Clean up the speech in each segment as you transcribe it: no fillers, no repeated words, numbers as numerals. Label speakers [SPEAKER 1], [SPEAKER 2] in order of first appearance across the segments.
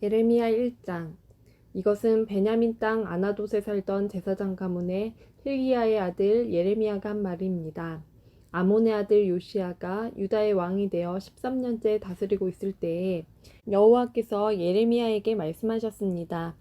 [SPEAKER 1] 예레미야 1장. 이것은 베냐민 땅 아나돗에 살던 제사장 가문의 hil기야의 아들 예레미야가 한 말입니다. 아몬의 아들 요시야가 유다의 왕이 되어 13년째 다스리고 있을 때에 여호와께서 예레미야에게 말씀하셨습니다.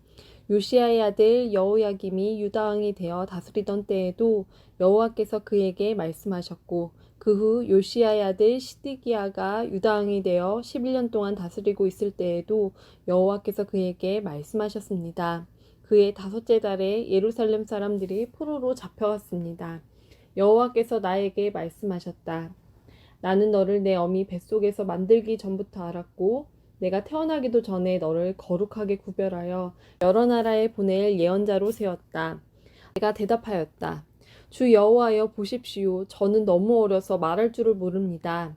[SPEAKER 1] 요시야의 아들 여호야김이 유다 왕이 되어 다스리던 때에도 여호와께서 그에게 말씀하셨고, 그 후 요시야의 아들 시드기야가 유다 왕이 되어 11년 동안 다스리고 있을 때에도 여호와께서 그에게 말씀하셨습니다. 그의 5째 달에 예루살렘 사람들이 포로로 잡혀왔습니다. 여호와께서 나에게 말씀하셨다. 나는 너를 내 어미 뱃속에서 만들기 전부터 알았고, 내가 태어나기도 전에 너를 거룩하게 구별하여 여러 나라에 보낼 예언자로 세웠다. 내가 대답하였다. 주 여호와여, 보십시오. 저는 너무 어려서 말할 줄을 모릅니다.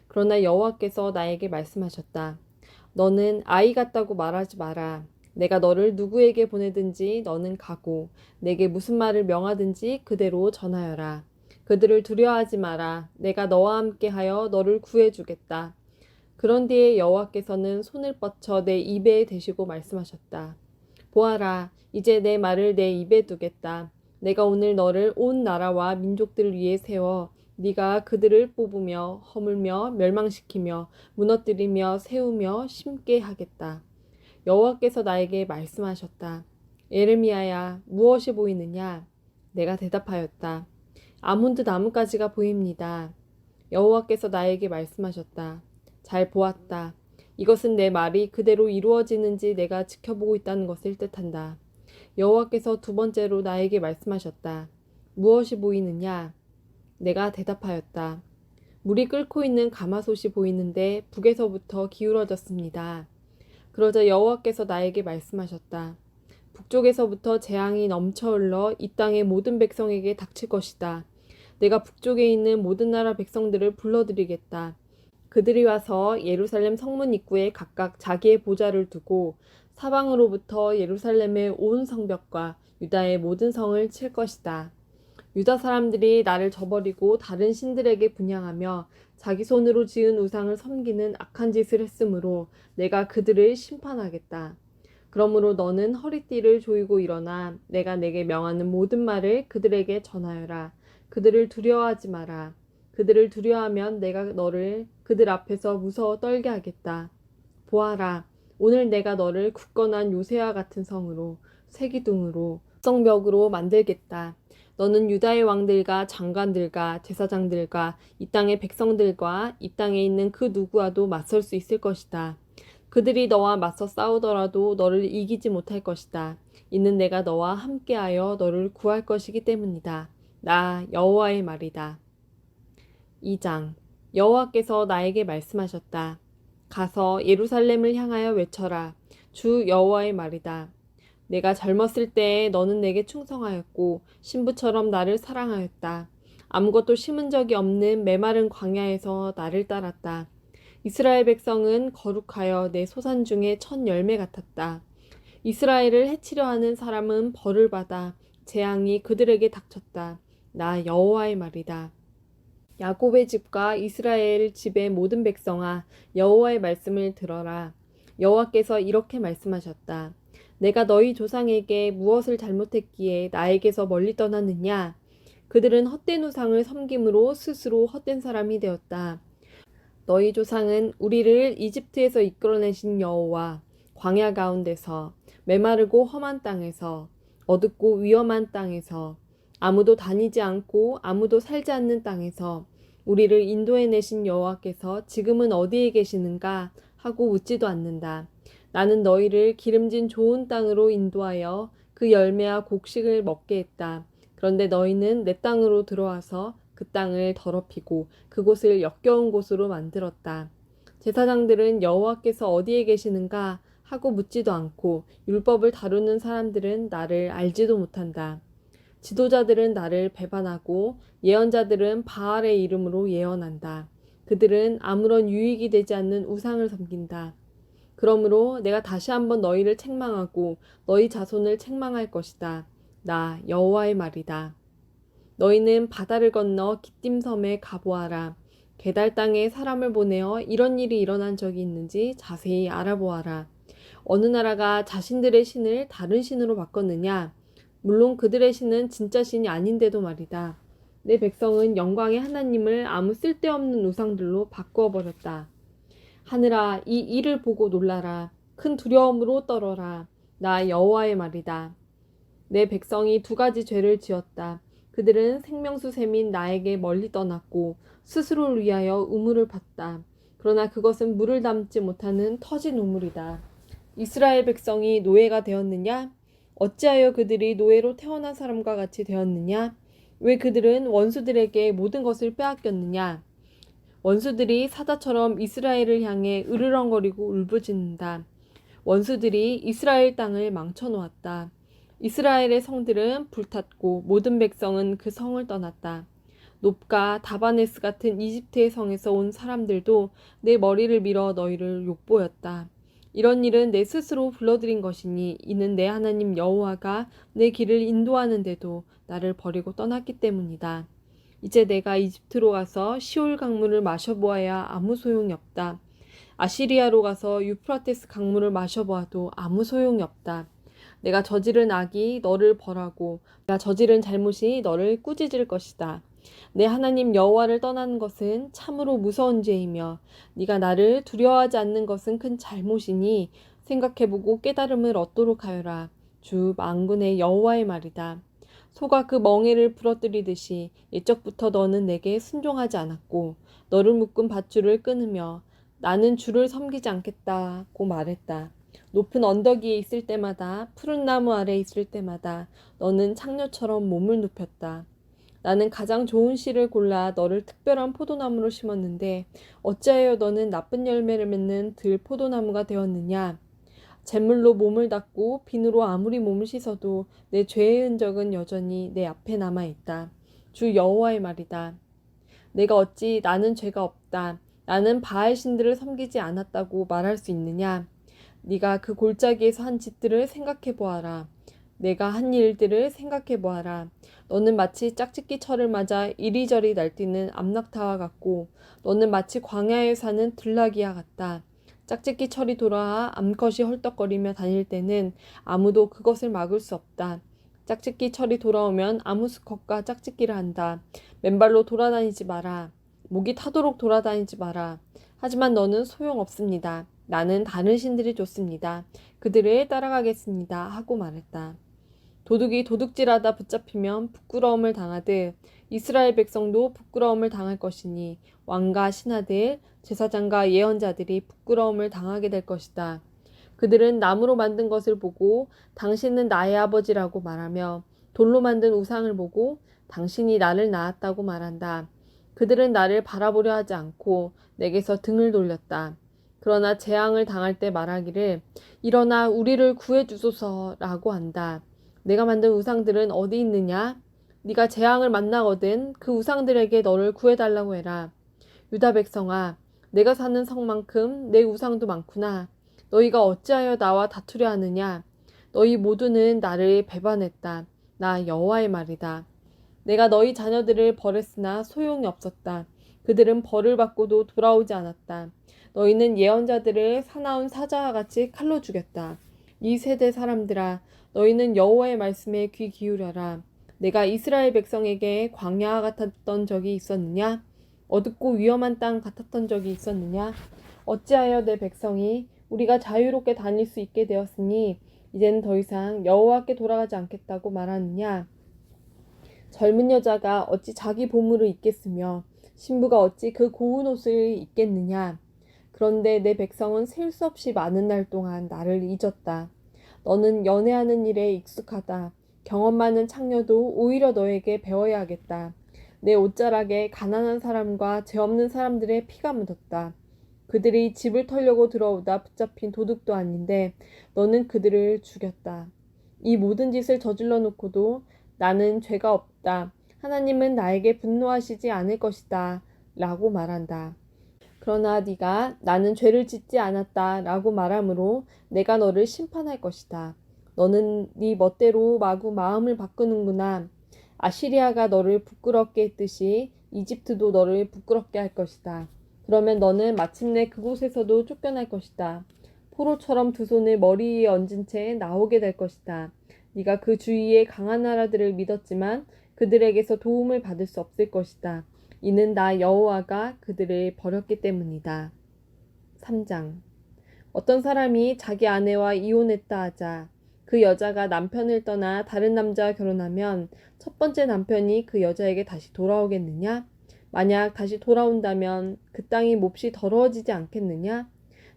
[SPEAKER 1] 그러나 여호와께서 나에게 말씀하셨다. 너는 아이 같다고 말하지 마라. 내가 너를 누구에게 보내든지 너는 가고 내게 무슨 말을 명하든지 그대로 전하여라. 그들을 두려워하지 마라. 내가 너와 함께하여 너를 구해주겠다. 그런 뒤에 여호와께서는 손을 뻗쳐 내 입에 대시고 말씀하셨다. 보아라, 이제 내 말을 내 입에 두겠다. 내가 오늘 너를 온 나라와 민족들을 위해 세워 네가 그들을 뽑으며 허물며 멸망시키며 무너뜨리며 세우며 심게 하겠다. 여호와께서 나에게 말씀하셨다. 예레미야야, 무엇이 보이느냐? 내가 대답하였다. 아몬드 나뭇가지가 보입니다. 여호와께서 나에게 말씀하셨다. 잘 보았다. 이것은 내 말이 그대로 이루어지는지 내가 지켜보고 있다는 것을 뜻한다. 여호와께서 2번째로 나에게 말씀하셨다. 무엇이 보이느냐? 내가 대답하였다. 물이 끓고 있는 가마솥이 보이는데 북에서부터 기울어졌습니다. 그러자 여호와께서 나에게 말씀하셨다. 북쪽에서부터 재앙이 넘쳐 흘러 이 땅의 모든 백성에게 닥칠 것이다. 내가 북쪽에 있는 모든 나라 백성들을 불러들이겠다. 그들이 와서 예루살렘 성문 입구에 각각 자기의 보좌를 두고 사방으로부터 예루살렘의 온 성벽과 유다의 모든 성을 칠 것이다. 유다 사람들이 나를 저버리고 다른 신들에게 분향하며 자기 손으로 지은 우상을 섬기는 악한 짓을 했으므로 내가 그들을 심판하겠다. 그러므로 너는 허리띠를 조이고 일어나 내가 내게 명하는 모든 말을 그들에게 전하여라. 그들을 두려워하지 마라. 그들을 두려워하면 내가 너를 그들 앞에서 무서워 떨게 하겠다. 보아라, 오늘 내가 너를 굳건한 요새와 같은 성으로, 쇠기둥으로, 성벽으로 만들겠다. 너는 유다의 왕들과 장관들과 제사장들과 이 땅의 백성들과 이 땅에 있는 그 누구와도 맞설 수 있을 것이다. 그들이 너와 맞서 싸우더라도 너를 이기지 못할 것이다. 이는 내가 너와 함께하여 너를 구할 것이기 때문이다. 나 여호와의 말이다. 2장. 여호와께서 나에게 말씀하셨다. 가서 예루살렘을 향하여 외쳐라. 주 여호와의 말이다. 내가 젊었을 때에 너는 내게 충성하였고 신부처럼 나를 사랑하였다. 아무것도 심은 적이 없는 메마른 광야에서 나를 따랐다. 이스라엘 백성은 거룩하여 내 소산 중에 첫 열매 같았다. 이스라엘을 해치려 하는 사람은 벌을 받아 재앙이 그들에게 닥쳤다. 나 여호와의 말이다. 야곱의 집과 이스라엘 집의 모든 백성아, 여호와의 말씀을 들어라. 여호와께서 이렇게 말씀하셨다. 내가 너희 조상에게 무엇을 잘못했기에 나에게서 멀리 떠났느냐? 그들은 헛된 우상을 섬김으로 스스로 헛된 사람이 되었다. 너희 조상은 우리를 이집트에서 이끌어내신 여호와, 광야 가운데서, 메마르고 험한 땅에서, 어둡고 위험한 땅에서, 아무도 다니지 않고 아무도 살지 않는 땅에서 우리를 인도해내신 여호와께서 지금은 어디에 계시는가 하고 묻지도 않는다. 나는 너희를 기름진 좋은 땅으로 인도하여 그 열매와 곡식을 먹게 했다. 그런데 너희는 내 땅으로 들어와서 그 땅을 더럽히고 그곳을 역겨운 곳으로 만들었다. 제사장들은 여호와께서 어디에 계시는가 하고 묻지도 않고 율법을 다루는 사람들은 나를 알지도 못한다. 지도자들은 나를 배반하고 예언자들은 바알의 이름으로 예언한다. 그들은 아무런 유익이 되지 않는 우상을 섬긴다. 그러므로 내가 다시 한번 너희를 책망하고 너희 자손을 책망할 것이다. 나 여호와의 말이다. 너희는 바다를 건너 기띔 섬에 가보아라. 게달 땅에 사람을 보내어 이런 일이 일어난 적이 있는지 자세히 알아보아라. 어느 나라가 자신들의 신을 다른 신으로 바꿨느냐? 물론 그들의 신은 진짜 신이 아닌데도 말이다. 내 백성은 영광의 하나님을 아무 쓸데없는 우상들로 바꾸어 버렸다. 하늘아, 이 일을 보고 놀라라. 큰 두려움으로 떨어라. 나 여호와의 말이다. 내 백성이 두 가지 죄를 지었다. 그들은 생명수 샘인 나에게 멀리 떠났고 스스로를 위하여 우물을 팠다. 그러나 그것은 물을 담지 못하는 터진 우물이다. 이스라엘 백성이 노예가 되었느냐? 어찌하여 그들이 노예로 태어난 사람과 같이 되었느냐? 왜 그들은 원수들에게 모든 것을 빼앗겼느냐? 원수들이 사자처럼 이스라엘을 향해 으르렁거리고 울부짖는다. 원수들이 이스라엘 땅을 망쳐놓았다. 이스라엘의 성들은 불탔고 모든 백성은 그 성을 떠났다. 놉과 다바네스 같은 이집트의 성에서 온 사람들도 내 머리를 밀어 너희를 욕보였다. 이런 일은 내 스스로 불러들인 것이니 이는 내 하나님 여호와가 내 길을 인도하는데도 나를 버리고 떠났기 때문이다. 이제 내가 이집트로 가서 시올 강물을 마셔보아야 아무 소용이 없다. 아시리아로 가서 유프라테스 강물을 마셔보아도 아무 소용이 없다. 내가 저지른 악이 너를 벌하고 내가 저지른 잘못이 너를 꾸짖을 것이다. 내 하나님 여호와를 떠나는 것은 참으로 무서운 죄이며 네가 나를 두려워하지 않는 것은 큰 잘못이니 생각해보고 깨달음을 얻도록 하여라. 주 만군의 여호와의 말이다. 소가 그 멍에를 부러뜨리듯이 옛적부터 너는 내게 순종하지 않았고 너를 묶은 밧줄을 끊으며 나는 주를 섬기지 않겠다고 말했다. 높은 언덕 위에 있을 때마다 푸른 나무 아래 있을 때마다 너는 창녀처럼 몸을 눕혔다. 나는 가장 좋은 씨를 골라 너를 특별한 포도나무로 심었는데 어찌하여 너는 나쁜 열매를 맺는 들 포도나무가 되었느냐? 잿물로 몸을 닦고 비누로 아무리 몸을 씻어도 내 죄의 흔적은 여전히 내 앞에 남아있다. 주 여호와의 말이다. 내가 어찌 나는 죄가 없다. 나는 바알 신들을 섬기지 않았다고 말할 수 있느냐? 네가 그 골짜기에서 한 짓들을 생각해 보아라. 내가 한 일들을 생각해 보아라. 너는 마치 짝짓기 철을 맞아 이리저리 날뛰는 암낙타와 같고 너는 마치 광야에 사는 들나귀와 같다. 짝짓기 철이 돌아와 암컷이 헐떡거리며 다닐 때는 아무도 그것을 막을 수 없다. 짝짓기 철이 돌아오면 아무 수컷과 짝짓기를 한다. 맨발로 돌아다니지 마라. 목이 타도록 돌아다니지 마라. 하지만 너는 소용없습니다. 나는 다른 신들이 좋습니다. 그들을 따라가겠습니다. 하고 말했다. 도둑이 도둑질하다 붙잡히면 부끄러움을 당하듯 이스라엘 백성도 부끄러움을 당할 것이니 왕과 신하들, 제사장과 예언자들이 부끄러움을 당하게 될 것이다. 그들은 나무로 만든 것을 보고 당신은 나의 아버지라고 말하며 돌로 만든 우상을 보고 당신이 나를 낳았다고 말한다. 그들은 나를 바라보려 하지 않고 내게서 등을 돌렸다. 그러나 재앙을 당할 때 말하기를 일어나 우리를 구해주소서라고 한다. 내가 만든 우상들은 어디 있느냐? 네가 재앙을 만나거든 그 우상들에게 너를 구해달라고 해라. 유다 백성아, 내가 사는 성만큼 내 우상도 많구나. 너희가 어찌하여 나와 다투려 하느냐? 너희 모두는 나를 배반했다. 나 여호와의 말이다. 내가 너희 자녀들을 벌했으나 소용이 없었다. 그들은 벌을 받고도 돌아오지 않았다. 너희는 예언자들을 사나운 사자와 같이 칼로 죽였다. 이 세대 사람들아, 너희는 여호와의 말씀에 귀 기울여라. 내가 이스라엘 백성에게 광야와 같았던 적이 있었느냐? 어둡고 위험한 땅 같았던 적이 있었느냐? 어찌하여 내 백성이 우리가 자유롭게 다닐 수 있게 되었으니 이제는 더 이상 여호와께 돌아가지 않겠다고 말하느냐? 젊은 여자가 어찌 자기 보물을 잊겠으며 신부가 어찌 그 고운 옷을 입겠느냐? 그런데 내 백성은 셀 수 없이 많은 날 동안 나를 잊었다. 너는 연애하는 일에 익숙하다. 경험 많은 창녀도 오히려 너에게 배워야 하겠다. 내 옷자락에 가난한 사람과 죄 없는 사람들의 피가 묻었다. 그들이 집을 털려고 들어오다 붙잡힌 도둑도 아닌데 너는 그들을 죽였다. 이 모든 짓을 저질러 놓고도 나는 죄가 없다. 하나님은 나에게 분노하시지 않을 것이다. 라고 말한다. 그러나 네가 나는 죄를 짓지 않았다 라고 말하므로 내가 너를 심판할 것이다. 너는 네 멋대로 마구 마음을 바꾸는구나. 아시리아가 너를 부끄럽게 했듯이 이집트도 너를 부끄럽게 할 것이다. 그러면 너는 마침내 그곳에서도 쫓겨날 것이다. 포로처럼 두 손을 머리 위에 얹은 채 나오게 될 것이다. 네가 그 주위의 강한 나라들을 믿었지만 그들에게서 도움을 받을 수 없을 것이다. 이는 나 여호와가 그들을 버렸기 때문이다. 3장. 어떤 사람이 자기 아내와 이혼했다 하자 그 여자가 남편을 떠나 다른 남자와 결혼하면 첫 번째 남편이 그 여자에게 다시 돌아오겠느냐? 만약 다시 돌아온다면 그 땅이 몹시 더러워지지 않겠느냐?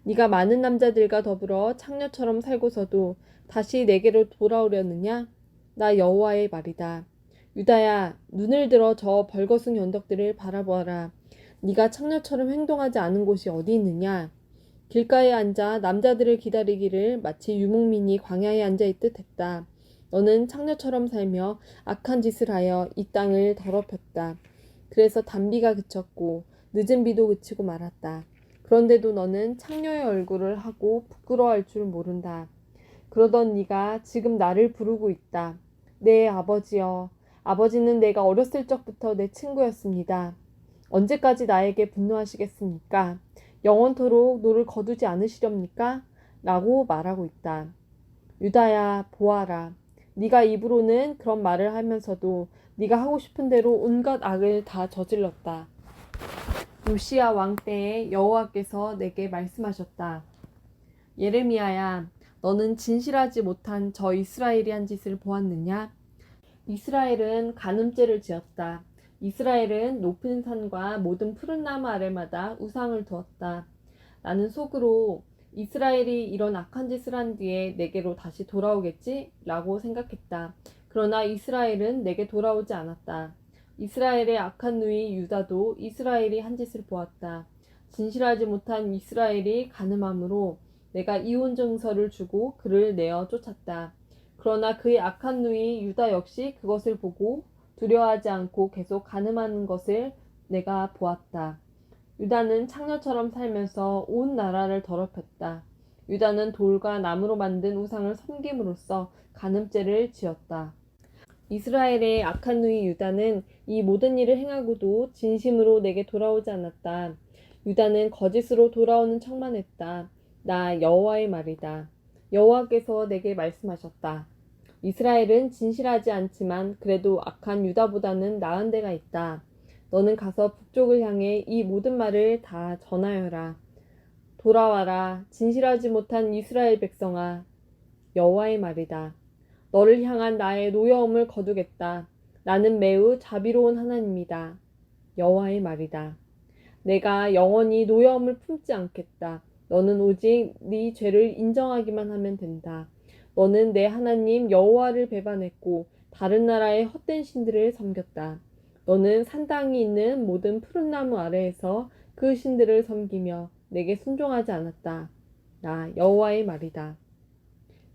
[SPEAKER 1] 네가 많은 남자들과 더불어 창녀처럼 살고서도 다시 내게로 돌아오려느냐? 나 여호와의 말이다. 유다야, 눈을 들어 저 벌거숭이 언덕들을 바라보아라. 네가 창녀처럼 행동하지 않은 곳이 어디 있느냐? 길가에 앉아 남자들을 기다리기를 마치 유목민이 광야에 앉아 있듯 했다. 너는 창녀처럼 살며 악한 짓을 하여 이 땅을 더럽혔다. 그래서 단비가 그쳤고 늦은 비도 그치고 말았다. 그런데도 너는 창녀의 얼굴을 하고 부끄러워할 줄 모른다. 그러던 네가 지금 나를 부르고 있다. 내 아버지여, 아버지는 내가 어렸을 적부터 내 친구였습니다. 언제까지 나에게 분노하시겠습니까? 영원토록 노를 거두지 않으시렵니까? 라고 말하고 있다. 유다야, 보아라. 네가 입으로는 그런 말을 하면서도 네가 하고 싶은 대로 온갖 악을 다 저질렀다. 요시야 왕 때에 여호와께서 내게 말씀하셨다. 예레미야야, 너는 진실하지 못한 저 이스라엘이 한 짓을 보았느냐? 이스라엘은 간음죄를 지었다. 이스라엘은 높은 산과 모든 푸른 나무 아래마다 우상을 두었다. 나는 속으로 이스라엘이 이런 악한 짓을 한 뒤에 내게로 다시 돌아오겠지? 라고 생각했다. 그러나 이스라엘은 내게 돌아오지 않았다. 이스라엘의 악한 누이 유다도 이스라엘이 한 짓을 보았다. 진실하지 못한 이스라엘이 간음함으로 내가 이혼 증서를 주고 그를 내어 쫓았다. 그러나 그의 악한 누이 유다 역시 그것을 보고 두려워하지 않고 계속 간음하는 것을 내가 보았다. 유다는 창녀처럼 살면서 온 나라를 더럽혔다. 유다는 돌과 나무로 만든 우상을 섬김으로써 간음죄를 지었다. 이스라엘의 악한 누이 유다는 이 모든 일을 행하고도 진심으로 내게 돌아오지 않았다. 유다는 거짓으로 돌아오는 척만 했다. 나 여호와의 말이다. 여호와께서 내게 말씀하셨다. 이스라엘은 진실하지 않지만 그래도 악한 유다보다는 나은 데가 있다. 너는 가서 북쪽을 향해 이 모든 말을 다 전하여라. 돌아와라, 진실하지 못한 이스라엘 백성아. 여호와의 말이다. 너를 향한 나의 노여움을 거두겠다. 나는 매우 자비로운 하나님이다. 여호와의 말이다. 내가 영원히 노여움을 품지 않겠다. 너는 오직 네 죄를 인정하기만 하면 된다. 너는 내 하나님 여호와를 배반했고 다른 나라의 헛된 신들을 섬겼다. 너는 산 땅이 있는 모든 푸른 나무 아래에서 그 신들을 섬기며 내게 순종하지 않았다. 나 여호와의 말이다.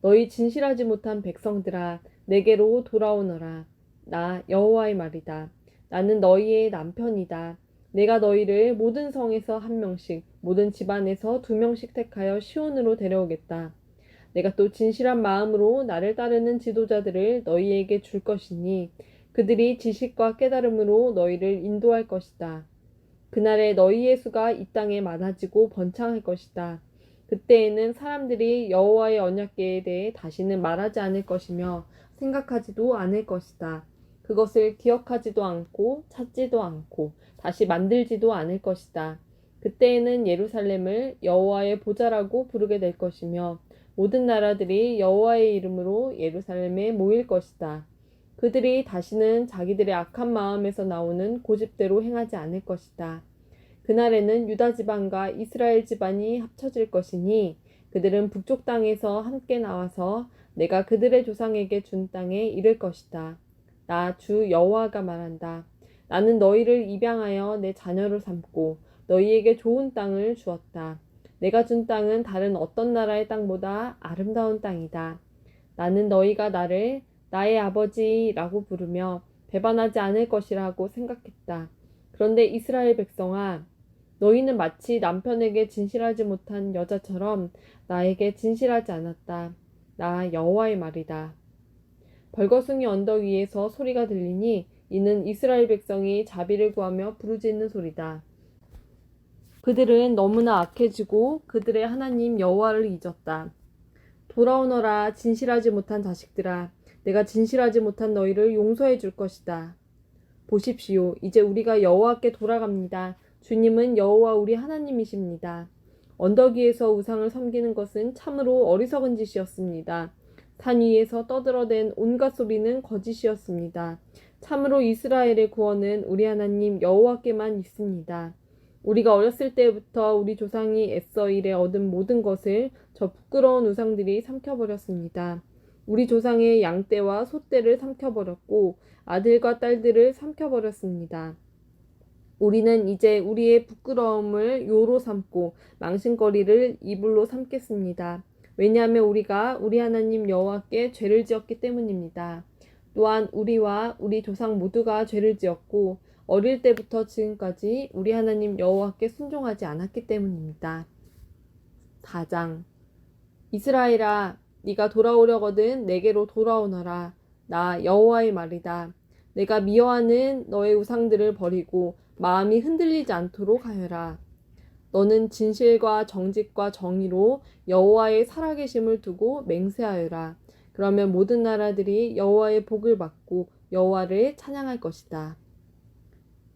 [SPEAKER 1] 너희 진실하지 못한 백성들아, 내게로 돌아오너라. 나 여호와의 말이다. 나는 너희의 남편이다. 내가 너희를 모든 성에서 한 명씩, 모든 집안에서 두 명씩 택하여 시온으로 데려오겠다. 내가 또 진실한 마음으로 나를 따르는 지도자들을 너희에게 줄 것이니 그들이 지식과 깨달음으로 너희를 인도할 것이다. 그날에 너희의 수가 이 땅에 많아지고 번창할 것이다. 그때에는 사람들이 여호와의 언약궤에 대해 다시는 말하지 않을 것이며 생각하지도 않을 것이다. 그것을 기억하지도 않고 찾지도 않고 다시 만들지도 않을 것이다. 그때에는 예루살렘을 여호와의 보좌라고 부르게 될 것이며 모든 나라들이 여호와의 이름으로 예루살렘에 모일 것이다. 그들이 다시는 자기들의 악한 마음에서 나오는 고집대로 행하지 않을 것이다. 그날에는 유다 지방과 이스라엘 집안이 합쳐질 것이니 그들은 북쪽 땅에서 함께 나와서 내가 그들의 조상에게 준 땅에 이를 것이다. 나 주 여호와가 말한다. 나는 너희를 입양하여 내 자녀로 삼고 너희에게 좋은 땅을 주었다. 내가 준 땅은 다른 어떤 나라의 땅보다 아름다운 땅이다. 나는 너희가 나를 나의 아버지라고 부르며 배반하지 않을 것이라고 생각했다. 그런데 이스라엘 백성아, 너희는 마치 남편에게 진실하지 못한 여자처럼 나에게 진실하지 않았다. 나 여호와의 말이다. 벌거숭이 언덕 위에서 소리가 들리니 이는 이스라엘 백성이 자비를 구하며 부르짖는 소리다. 그들은 너무나 악해지고 그들의 하나님 여호와를 잊었다. 돌아오너라 진실하지 못한 자식들아, 내가 진실하지 못한 너희를 용서해 줄 것이다. 보십시오. 이제 우리가 여호와께 돌아갑니다. 주님은 여호와 우리 하나님이십니다. 언덕 위에서 우상을 섬기는 것은 참으로 어리석은 짓이었습니다. 산 위에서 떠들어댄 온갖 소리는 거짓이었습니다. 참으로 이스라엘의 구원은 우리 하나님 여호와께만 있습니다. 우리가 어렸을 때부터 우리 조상이 애써 일해 얻은 모든 것을 저 부끄러운 우상들이 삼켜버렸습니다. 우리 조상의 양떼와 소떼를 삼켜버렸고 아들과 딸들을 삼켜버렸습니다. 우리는 이제 우리의 부끄러움을 요로 삼고 망신거리를 이불로 삼겠습니다. 왜냐하면 우리가 우리 하나님 여호와께 죄를 지었기 때문입니다. 또한 우리와 우리 조상 모두가 죄를 지었고 어릴 때부터 지금까지 우리 하나님 여호와께 순종하지 않았기 때문입니다. 4장 이스라엘아, 네가 돌아오려거든 내게로 돌아오너라. 나 여호와의 말이다. 내가 미워하는 너의 우상들을 버리고 마음이 흔들리지 않도록 하여라. 너는 진실과 정직과 정의로 여호와의 살아계심을 두고 맹세하여라. 그러면 모든 나라들이 여호와의 복을 받고 여호와를 찬양할 것이다.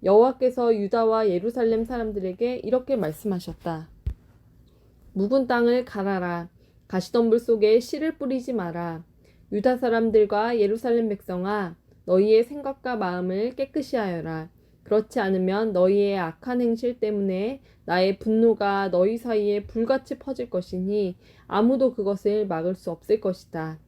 [SPEAKER 1] 여호와께서 유다와 예루살렘 사람들에게 이렇게 말씀하셨다. 묵은 땅을 갈아라. 가시덤불 속에 씨를 뿌리지 마라. 유다 사람들과 예루살렘 백성아, 너희의 생각과 마음을 깨끗이 하여라. 그렇지 않으면 너희의 악한 행실 때문에 나의 분노가 너희 사이에 불같이 퍼질 것이니 아무도 그것을 막을 수 없을 것이다.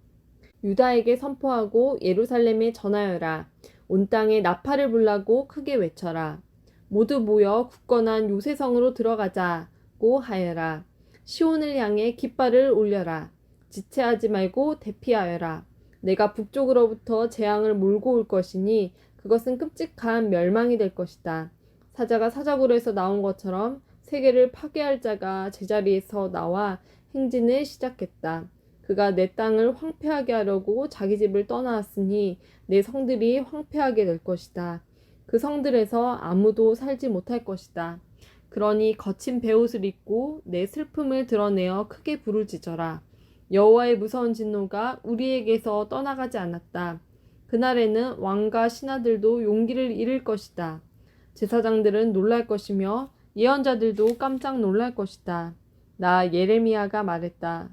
[SPEAKER 1] 유다에게 선포하고 예루살렘에 전하여라. 온 땅에 나팔을 불라고 크게 외쳐라. 모두 모여 굳건한 요새성으로 들어가자고 하여라. 시온을 향해 깃발을 올려라. 지체하지 말고 대피하여라. 내가 북쪽으로부터 재앙을 몰고 올 것이니 그것은 끔찍한 멸망이 될 것이다. 사자가 사자굴에서 나온 것처럼 세계를 파괴할 자가 제자리에서 나와 행진을 시작했다. 그가 내 땅을 황폐하게 하려고 자기 집을 떠나왔으니 내 성들이 황폐하게 될 것이다. 그 성들에서 아무도 살지 못할 것이다. 그러니 거친 베옷을 입고 내 슬픔을 드러내어 크게 부르짖어라. 여호와의 무서운 진노가 우리에게서 떠나가지 않았다. 그날에는 왕과 신하들도 용기를 잃을 것이다. 제사장들은 놀랄 것이며 예언자들도 깜짝 놀랄 것이다. 나 예레미야가 말했다.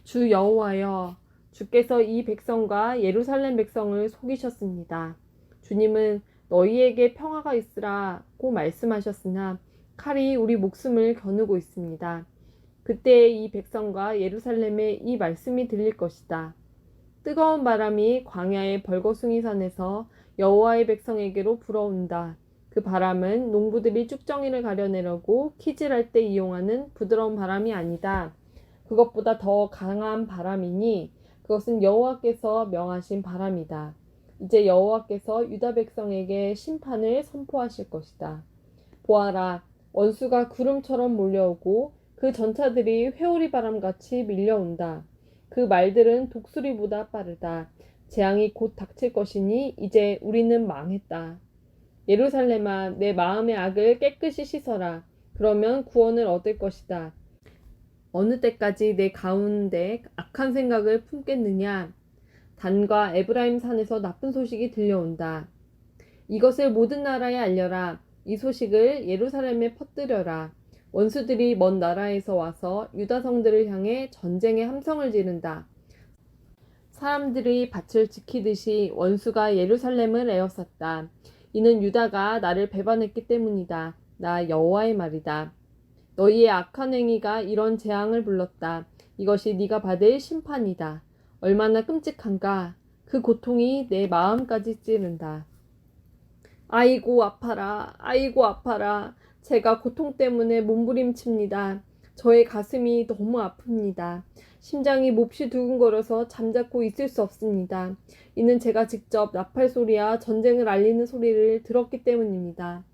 [SPEAKER 1] 주 여호와여, 주께서 이 백성과 예루살렘 백성을 속이셨습니다. 주님은 너희에게 평화가 있으라고 말씀하셨으나 칼이 우리 목숨을 겨누고 있습니다. 그때 이 백성과 예루살렘에 이 말씀이 들릴 것이다. 뜨거운 바람이 광야의 벌거숭이 산에서 여호와의 백성에게로 불어온다. 그 바람은 농부들이 쭉정이를 가려내려고 키질할 때 이용하는 부드러운 바람이 아니다. 그것보다 더 강한 바람이니 그것은 여호와께서 명하신 바람이다. 이제 여호와께서 유다 백성에게 심판을 선포하실 것이다. 보아라, 원수가 구름처럼 몰려오고 그 전차들이 회오리 바람같이 밀려온다. 그 말들은 독수리보다 빠르다. 재앙이 곧 닥칠 것이니 이제 우리는 망했다. 예루살렘아, 내 마음의 악을 깨끗이 씻어라. 그러면 구원을 얻을 것이다. 어느 때까지 내 가운데 악한 생각을 품겠느냐? 단과 에브라임 산에서 나쁜 소식이 들려온다. 이것을 모든 나라에 알려라. 이 소식을 예루살렘에 퍼뜨려라. 원수들이 먼 나라에서 와서 유다 성들을 향해 전쟁의 함성을 지른다. 사람들이 밭을 지키듯이 원수가 예루살렘을 에워쌌다. 이는 유다가 나를 배반했기 때문이다. 나 여호와의 말이다. 너희의 악한 행위가 이런 재앙을 불렀다. 이것이 네가 받을 심판이다. 얼마나 끔찍한가. 그 고통이 내 마음까지 찌른다. 아이고 아파라. 아이고 아파라. 제가 고통 때문에 몸부림칩니다. 저의 가슴이 너무 아픕니다. 심장이 몹시 두근거려서 잠자코 있을 수 없습니다. 이는 제가 직접 나팔 소리와 전쟁을 알리는 소리를 들었기 때문입니다.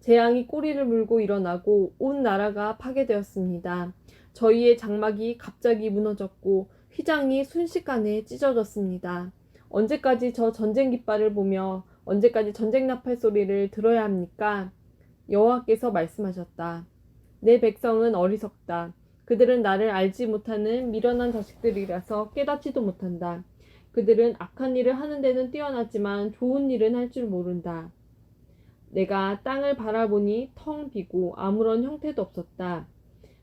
[SPEAKER 1] 재앙이 꼬리를 물고 일어나고 온 나라가 파괴되었습니다. 저희의 장막이 갑자기 무너졌고 휘장이 순식간에 찢어졌습니다. 언제까지 저 전쟁 깃발을 보며 언제까지 전쟁 나팔 소리를 들어야 합니까? 여호와께서 말씀하셨다. 내 백성은 어리석다. 그들은 나를 알지 못하는 미련한 자식들이라서 깨닫지도 못한다. 그들은 악한 일을 하는 데는 뛰어나지만 좋은 일은 할 줄 모른다. 내가 땅을 바라보니 텅 비고 아무런 형태도 없었다.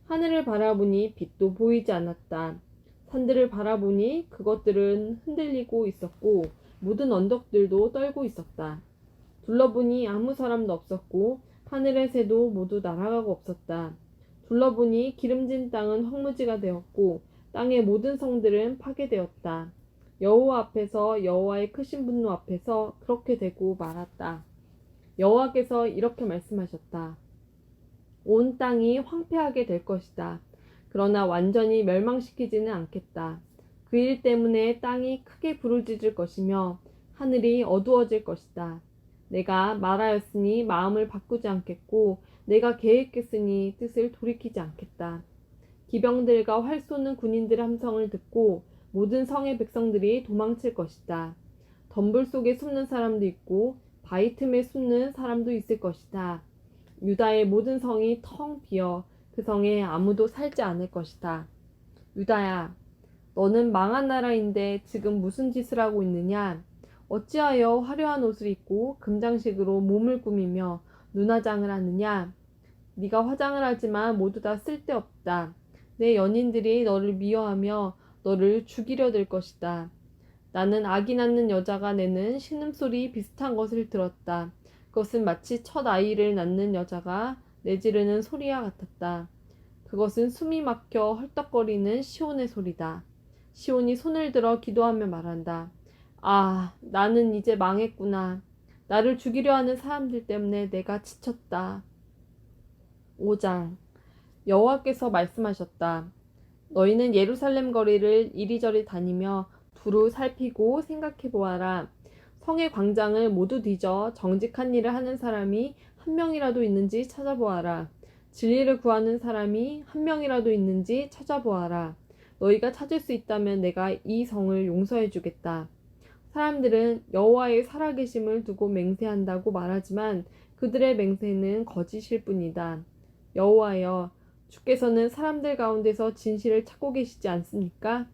[SPEAKER 1] 하늘을 바라보니 빛도 보이지 않았다. 산들을 바라보니 그것들은 흔들리고 있었고 모든 언덕들도 떨고 있었다. 둘러보니 아무 사람도 없었고 하늘의 새도 모두 날아가고 없었다. 둘러보니 기름진 땅은 황무지가 되었고 땅의 모든 성들은 파괴되었다. 여호와 앞에서 여호와의 크신 분노 앞에서 그렇게 되고 말았다. 여호와께서 이렇게 말씀하셨다. 온 땅이 황폐하게 될 것이다. 그러나 완전히 멸망시키지는 않겠다. 그 일 때문에 땅이 크게 부르짖을 것이며 하늘이 어두워질 것이다. 내가 말하였으니 마음을 바꾸지 않겠고 내가 계획했으니 뜻을 돌이키지 않겠다. 기병들과 활 쏘는 군인들의 함성을 듣고 모든 성의 백성들이 도망칠 것이다. 덤불 속에 숨는 사람도 있고 바위 틈에 숨는 사람도 있을 것이다. 유다의 모든 성이 텅 비어 그 성에 아무도 살지 않을 것이다. 유다야, 너는 망한 나라인데 지금 무슨 짓을 하고 있느냐? 어찌하여 화려한 옷을 입고 금장식으로 몸을 꾸미며 눈화장을 하느냐? 네가 화장을 하지만 모두 다 쓸데없다. 내 연인들이 너를 미워하며 너를 죽이려 들 것이다. 나는 아기 낳는 여자가 내는 신음소리 비슷한 것을 들었다. 그것은 마치 첫 아이를 낳는 여자가 내지르는 소리와 같았다. 그것은 숨이 막혀 헐떡거리는 시온의 소리다. 시온이 손을 들어 기도하며 말한다. 아, 나는 이제 망했구나. 나를 죽이려 하는 사람들 때문에 내가 지쳤다. 5장. 여호와께서 말씀하셨다. 너희는 예루살렘 거리를 이리저리 다니며 두루 살피고 생각해 보아라. 성의 광장을 모두 뒤져 정직한 일을 하는 사람이 한 명이라도 있는지 찾아보아라. 진리를 구하는 사람이 한 명이라도 있는지 찾아보아라. 너희가 찾을 수 있다면 내가 이 성을 용서해 주겠다. 사람들은 여호와의 살아계심을 두고 맹세한다고 말하지만 그들의 맹세는 거짓일 뿐이다. 여호와여, 주께서는 사람들 가운데서 진실을 찾고 계시지 않습니까?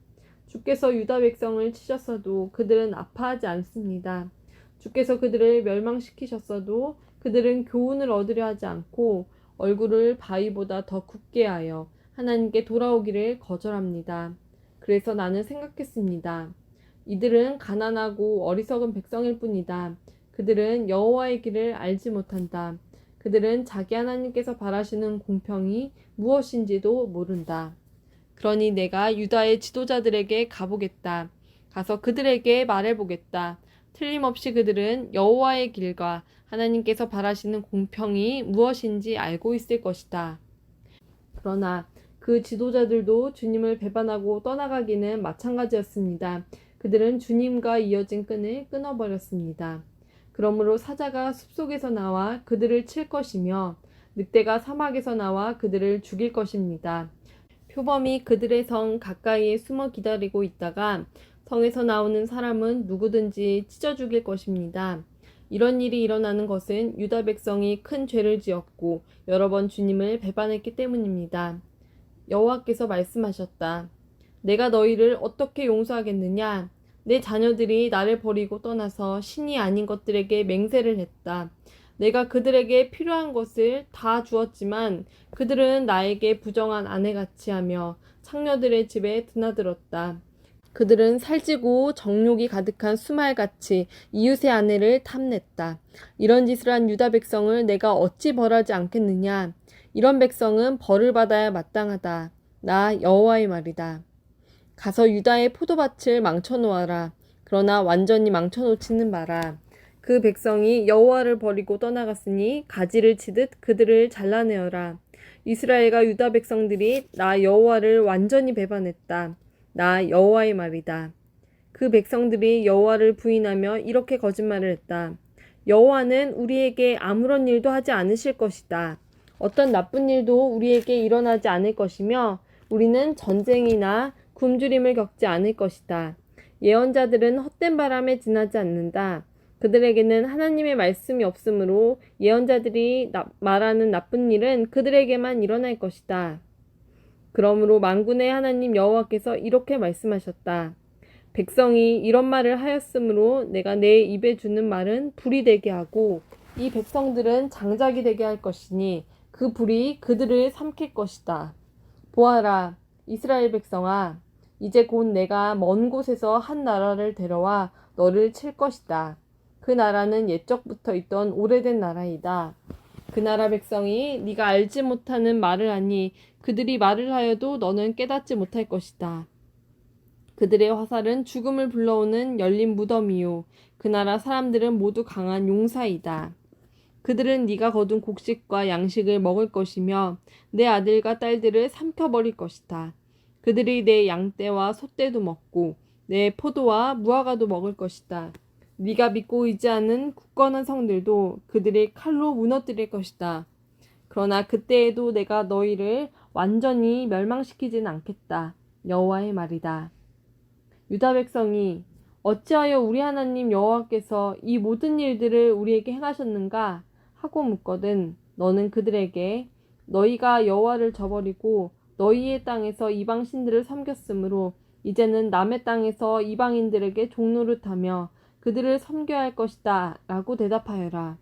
[SPEAKER 1] 주께서 유다 백성을 치셨어도 그들은 아파하지 않습니다. 주께서 그들을 멸망시키셨어도 그들은 교훈을 얻으려 하지 않고 얼굴을 바위보다 더 굳게 하여 하나님께 돌아오기를 거절합니다. 그래서 나는 생각했습니다. 이들은 가난하고 어리석은 백성일 뿐이다. 그들은 여호와의 길을 알지 못한다. 그들은 자기 하나님께서 바라시는 공평이 무엇인지도 모른다. 그러니 내가 유다의 지도자들에게 가보겠다. 가서 그들에게 말해보겠다. 틀림없이 그들은 여호와의 길과 하나님께서 바라시는 공평이 무엇인지 알고 있을 것이다. 그러나 그 지도자들도 주님을 배반하고 떠나가기는 마찬가지였습니다. 그들은 주님과 이어진 끈을 끊어버렸습니다. 그러므로 사자가 숲속에서 나와 그들을 칠 것이며 늑대가 사막에서 나와 그들을 죽일 것입니다. 표범이 그들의 성 가까이에 숨어 기다리고 있다가 성에서 나오는 사람은 누구든지 찢어 죽일 것입니다. 이런 일이 일어나는 것은 유다 백성이 큰 죄를 지었고 여러 번 주님을 배반했기 때문입니다. 여호와께서 말씀하셨다. 내가 너희를 어떻게 용서하겠느냐? 내 자녀들이 나를 버리고 떠나서 신이 아닌 것들에게 맹세를 했다. 내가 그들에게 필요한 것을 다 주었지만 그들은 나에게 부정한 아내같이 하며 창녀들의 집에 드나들었다. 그들은 살찌고 정욕이 가득한 수말같이 이웃의 아내를 탐냈다. 이런 짓을 한 유다 백성을 내가 어찌 벌하지 않겠느냐? 이런 백성은 벌을 받아야 마땅하다. 나 여호와의 말이다. 가서 유다의 포도밭을 망쳐놓아라. 그러나 완전히 망쳐놓지는 마라. 그 백성이 여호와를 버리고 떠나갔으니 가지를 치듯 그들을 잘라내어라. 이스라엘과 유다 백성들이 나 여호와를 완전히 배반했다. 나 여호와의 말이다. 그 백성들이 여호와를 부인하며 이렇게 거짓말을 했다. 여호와는 우리에게 아무런 일도 하지 않으실 것이다. 어떤 나쁜 일도 우리에게 일어나지 않을 것이며 우리는 전쟁이나 굶주림을 겪지 않을 것이다. 예언자들은 헛된 바람에 지나지 않는다. 그들에게는 하나님의 말씀이 없으므로 예언자들이 말하는 나쁜 일은 그들에게만 일어날 것이다. 그러므로 만군의 하나님 여호와께서 이렇게 말씀하셨다. 백성이 이런 말을 하였으므로 내가 내 입에 주는 말은 불이 되게 하고 이 백성들은 장작이 되게 할 것이니 그 불이 그들을 삼킬 것이다. 보아라, 이스라엘 백성아, 이제 곧 내가 먼 곳에서 한 나라를 데려와 너를 칠 것이다. 그 나라는 옛적부터 있던 오래된 나라이다. 그 나라 백성이 네가 알지 못하는 말을 하니 그들이 말을 하여도 너는 깨닫지 못할 것이다. 그들의 화살은 죽음을 불러오는 열린 무덤이요 그 나라 사람들은 모두 강한 용사이다. 그들은 네가 거둔 곡식과 양식을 먹을 것이며 내 아들과 딸들을 삼켜버릴 것이다. 그들이 내 양떼와 소떼도 먹고 내 포도와 무화과도 먹을 것이다. 네가 믿고 의지하는 굳건한 성들도 그들이 칼로 무너뜨릴 것이다. 그러나 그때에도 내가 너희를 완전히 멸망시키진 않겠다. 여호와의 말이다. 유다 백성이 어찌하여 우리 하나님 여호와께서 이 모든 일들을 우리에게 행하셨는가 하고 묻거든 너는 그들에게 너희가 여호와를 저버리고 너희의 땅에서 이방 신들을 섬겼으므로 이제는 남의 땅에서 이방인들에게 종노릇하며 그들을 섬겨야 할 것이다 라고 대답하여라.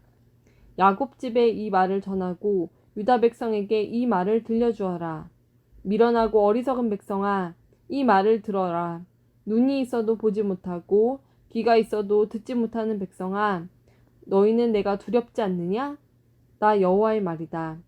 [SPEAKER 1] 야곱 집에 이 말을 전하고 유다 백성에게 이 말을 들려주어라. 미련하고 어리석은 백성아, 이 말을 들어라. 눈이 있어도 보지 못하고 귀가 있어도 듣지 못하는 백성아, 너희는 내가 두렵지 않느냐? 나 여호와의 말이다.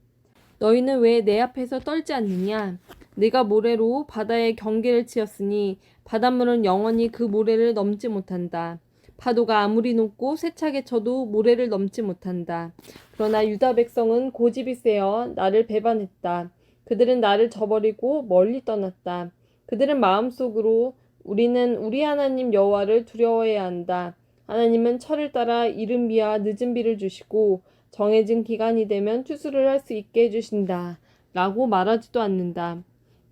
[SPEAKER 1] 너희는 왜 내 앞에서 떨지 않느냐? 내가 모래로 바다에 경계를 치었으니 바닷물은 영원히 그 모래를 넘지 못한다. 파도가 아무리 높고 세차게 쳐도 모래를 넘지 못한다. 그러나 유다 백성은 고집이 세어 나를 배반했다. 그들은 나를 저버리고 멀리 떠났다. 그들은 마음속으로 우리는 우리 하나님 여호와를 두려워해야 한다. 하나님은 철을 따라 이른 비와 늦은 비를 주시고 정해진 기간이 되면 추수를 할 수 있게 해주신다. 라고 말하지도 않는다.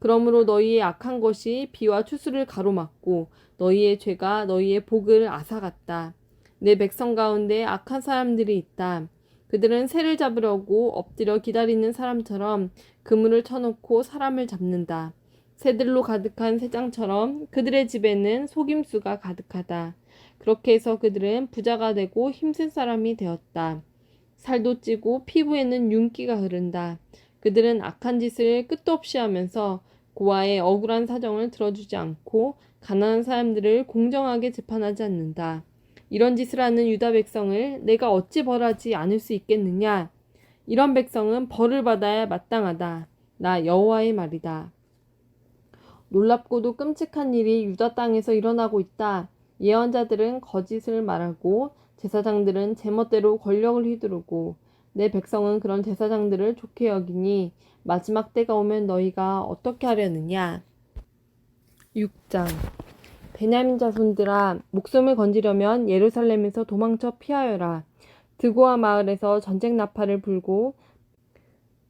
[SPEAKER 1] 그러므로 너희의 악한 것이 비와 추수를 가로막고 너희의 죄가 너희의 복을 앗아갔다. 내 백성 가운데 악한 사람들이 있다. 그들은 새를 잡으려고 엎드려 기다리는 사람처럼 그물을 쳐놓고 사람을 잡는다. 새들로 가득한 새장처럼 그들의 집에는 속임수가 가득하다. 그렇게 해서 그들은 부자가 되고 힘센 사람이 되었다. 살도 찌고 피부에는 윤기가 흐른다. 그들은 악한 짓을 끝도 없이 하면서 고아의 억울한 사정을 들어주지 않고 가난한 사람들을 공정하게 재판하지 않는다. 이런 짓을 하는 유다 백성을 내가 어찌 벌하지 않을 수 있겠느냐? 이런 백성은 벌을 받아야 마땅하다. 나 여호와의 말이다. 놀랍고도 끔찍한 일이 유다 땅에서 일어나고 있다. 예언자들은 거짓을 말하고 제사장들은 제멋대로 권력을 휘두르고 내 백성은 그런 제사장들을 좋게 여기니 마지막 때가 오면 너희가 어떻게 하려느냐. 6장 베냐민 자손들아, 목숨을 건지려면 예루살렘에서 도망쳐 피하여라. 드고아 마을에서 전쟁 나팔을 불고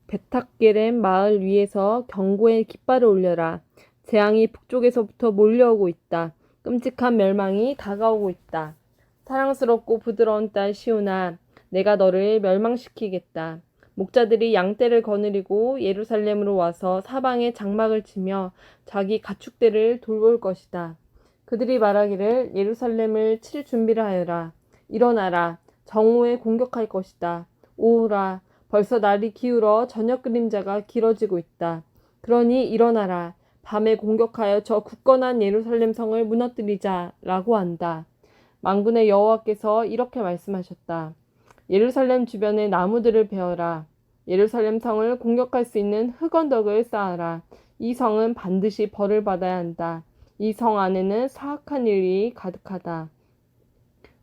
[SPEAKER 1] 베탁게렘 마을 위에서 경고의 깃발을 올려라. 재앙이 북쪽에서부터 몰려오고 있다. 끔찍한 멸망이 다가오고 있다. 사랑스럽고 부드러운 딸 시온아, 내가 너를 멸망시키겠다. 목자들이 양떼를 거느리고 예루살렘으로 와서 사방에 장막을 치며 자기 가축대를 돌볼 것이다. 그들이 말하기를 예루살렘을 칠 준비를 하여라. 일어나라. 정오에 공격할 것이다. 오호라. 벌써 날이 기울어 저녁 그림자가 길어지고 있다. 그러니 일어나라. 밤에 공격하여 저 굳건한 예루살렘 성을 무너뜨리자 라고 한다. 만군의 여호와께서 이렇게 말씀하셨다. 예루살렘 주변의 나무들을 베어라. 예루살렘 성을 공격할 수 있는 흙언덕을 쌓아라. 이 성은 반드시 벌을 받아야 한다. 이 성 안에는 사악한 일이 가득하다.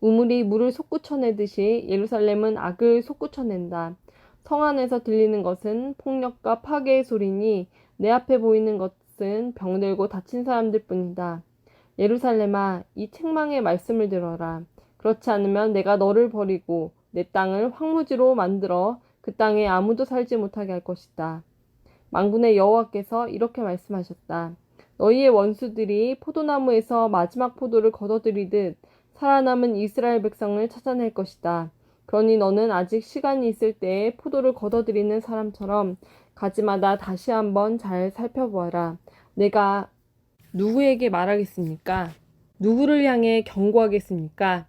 [SPEAKER 1] 우물이 물을 솟구쳐내듯이 예루살렘은 악을 솟구쳐낸다. 성 안에서 들리는 것은 폭력과 파괴의 소리니 내 앞에 보이는 것은 병들고 다친 사람들 뿐이다. 예루살렘아, 이 책망의 말씀을 들어라. 그렇지 않으면 내가 너를 버리고 내 땅을 황무지로 만들어 그 땅에 아무도 살지 못하게 할 것이다. 만군의 여호와께서 이렇게 말씀하셨다. 너희의 원수들이 포도나무에서 마지막 포도를 걷어들이듯 살아남은 이스라엘 백성을 찾아낼 것이다. 그러니 너는 아직 시간이 있을 때에 포도를 걷어들이는 사람처럼 가지마다 다시 한번 잘 살펴보아라. 내가 누구에게 말하겠습니까? 누구를 향해 경고하겠습니까?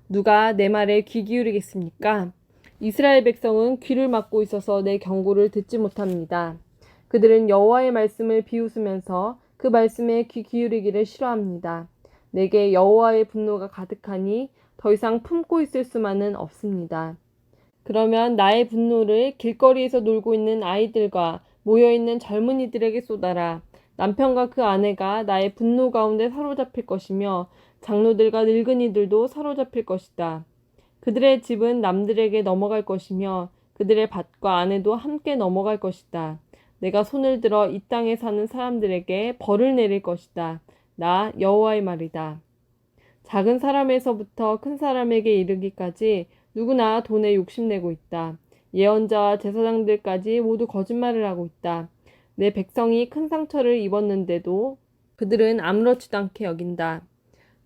[SPEAKER 1] 누가 내 말에 귀 기울이겠습니까? 이스라엘 백성은 귀를 막고 있어서 내 경고를 듣지 못합니다. 그들은 여호와의 말씀을 비웃으면서 그 말씀에 귀 기울이기를 싫어합니다. 내게 여호와의 분노가 가득하니 더 이상 품고 있을 수만은 없습니다. 그러면 나의 분노를 길거리에서 놀고 있는 아이들과 모여있는 젊은이들에게 쏟아라. 남편과 그 아내가 나의 분노 가운데 사로잡힐 것이며 장로들과 늙은이들도 사로잡힐 것이다. 그들의 집은 남들에게 넘어갈 것이며 그들의 밭과 아내도 함께 넘어갈 것이다. 내가 손을 들어 이 땅에 사는 사람들에게 벌을 내릴 것이다. 나 여호와의 말이다. 작은 사람에서부터 큰 사람에게 이르기까지 누구나 돈에 욕심내고 있다. 예언자와 제사장들까지 모두 거짓말을 하고 있다. 내 백성이 큰 상처를 입었는데도 그들은 아무렇지도 않게 여긴다.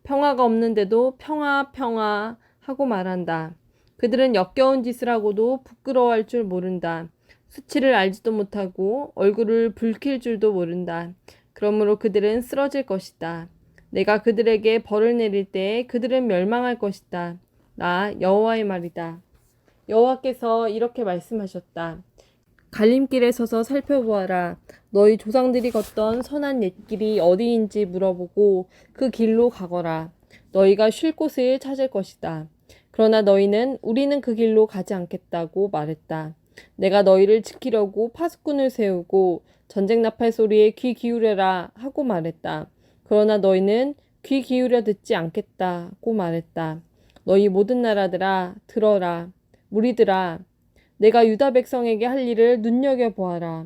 [SPEAKER 1] 평화가 없는데도 평화 평화 하고 말한다. 그들은 역겨운 짓을 하고도 부끄러워할 줄 모른다. 수치를 알지도 못하고 얼굴을 붉힐 줄도 모른다. 그러므로 그들은 쓰러질 것이다. 내가 그들에게 벌을 내릴 때에 그들은 멸망할 것이다. 나 여호와의 말이다. 여호와께서 이렇게 말씀하셨다. 갈림길에 서서 살펴보아라. 너희 조상들이 걷던 선한 옛길이 어디인지 물어보고 그 길로 가거라. 너희가 쉴 곳을 찾을 것이다. 그러나 너희는 우리는 그 길로 가지 않겠다고 말했다. 내가 너희를 지키려고 파수꾼을 세우고 전쟁 나팔 소리에 귀 기울여라 하고 말했다. 그러나 너희는 귀 기울여 듣지 않겠다고 말했다. 너희 모든 나라들아 들어라. 무리들아 내가 유다 백성에게 할 일을 눈여겨보아라.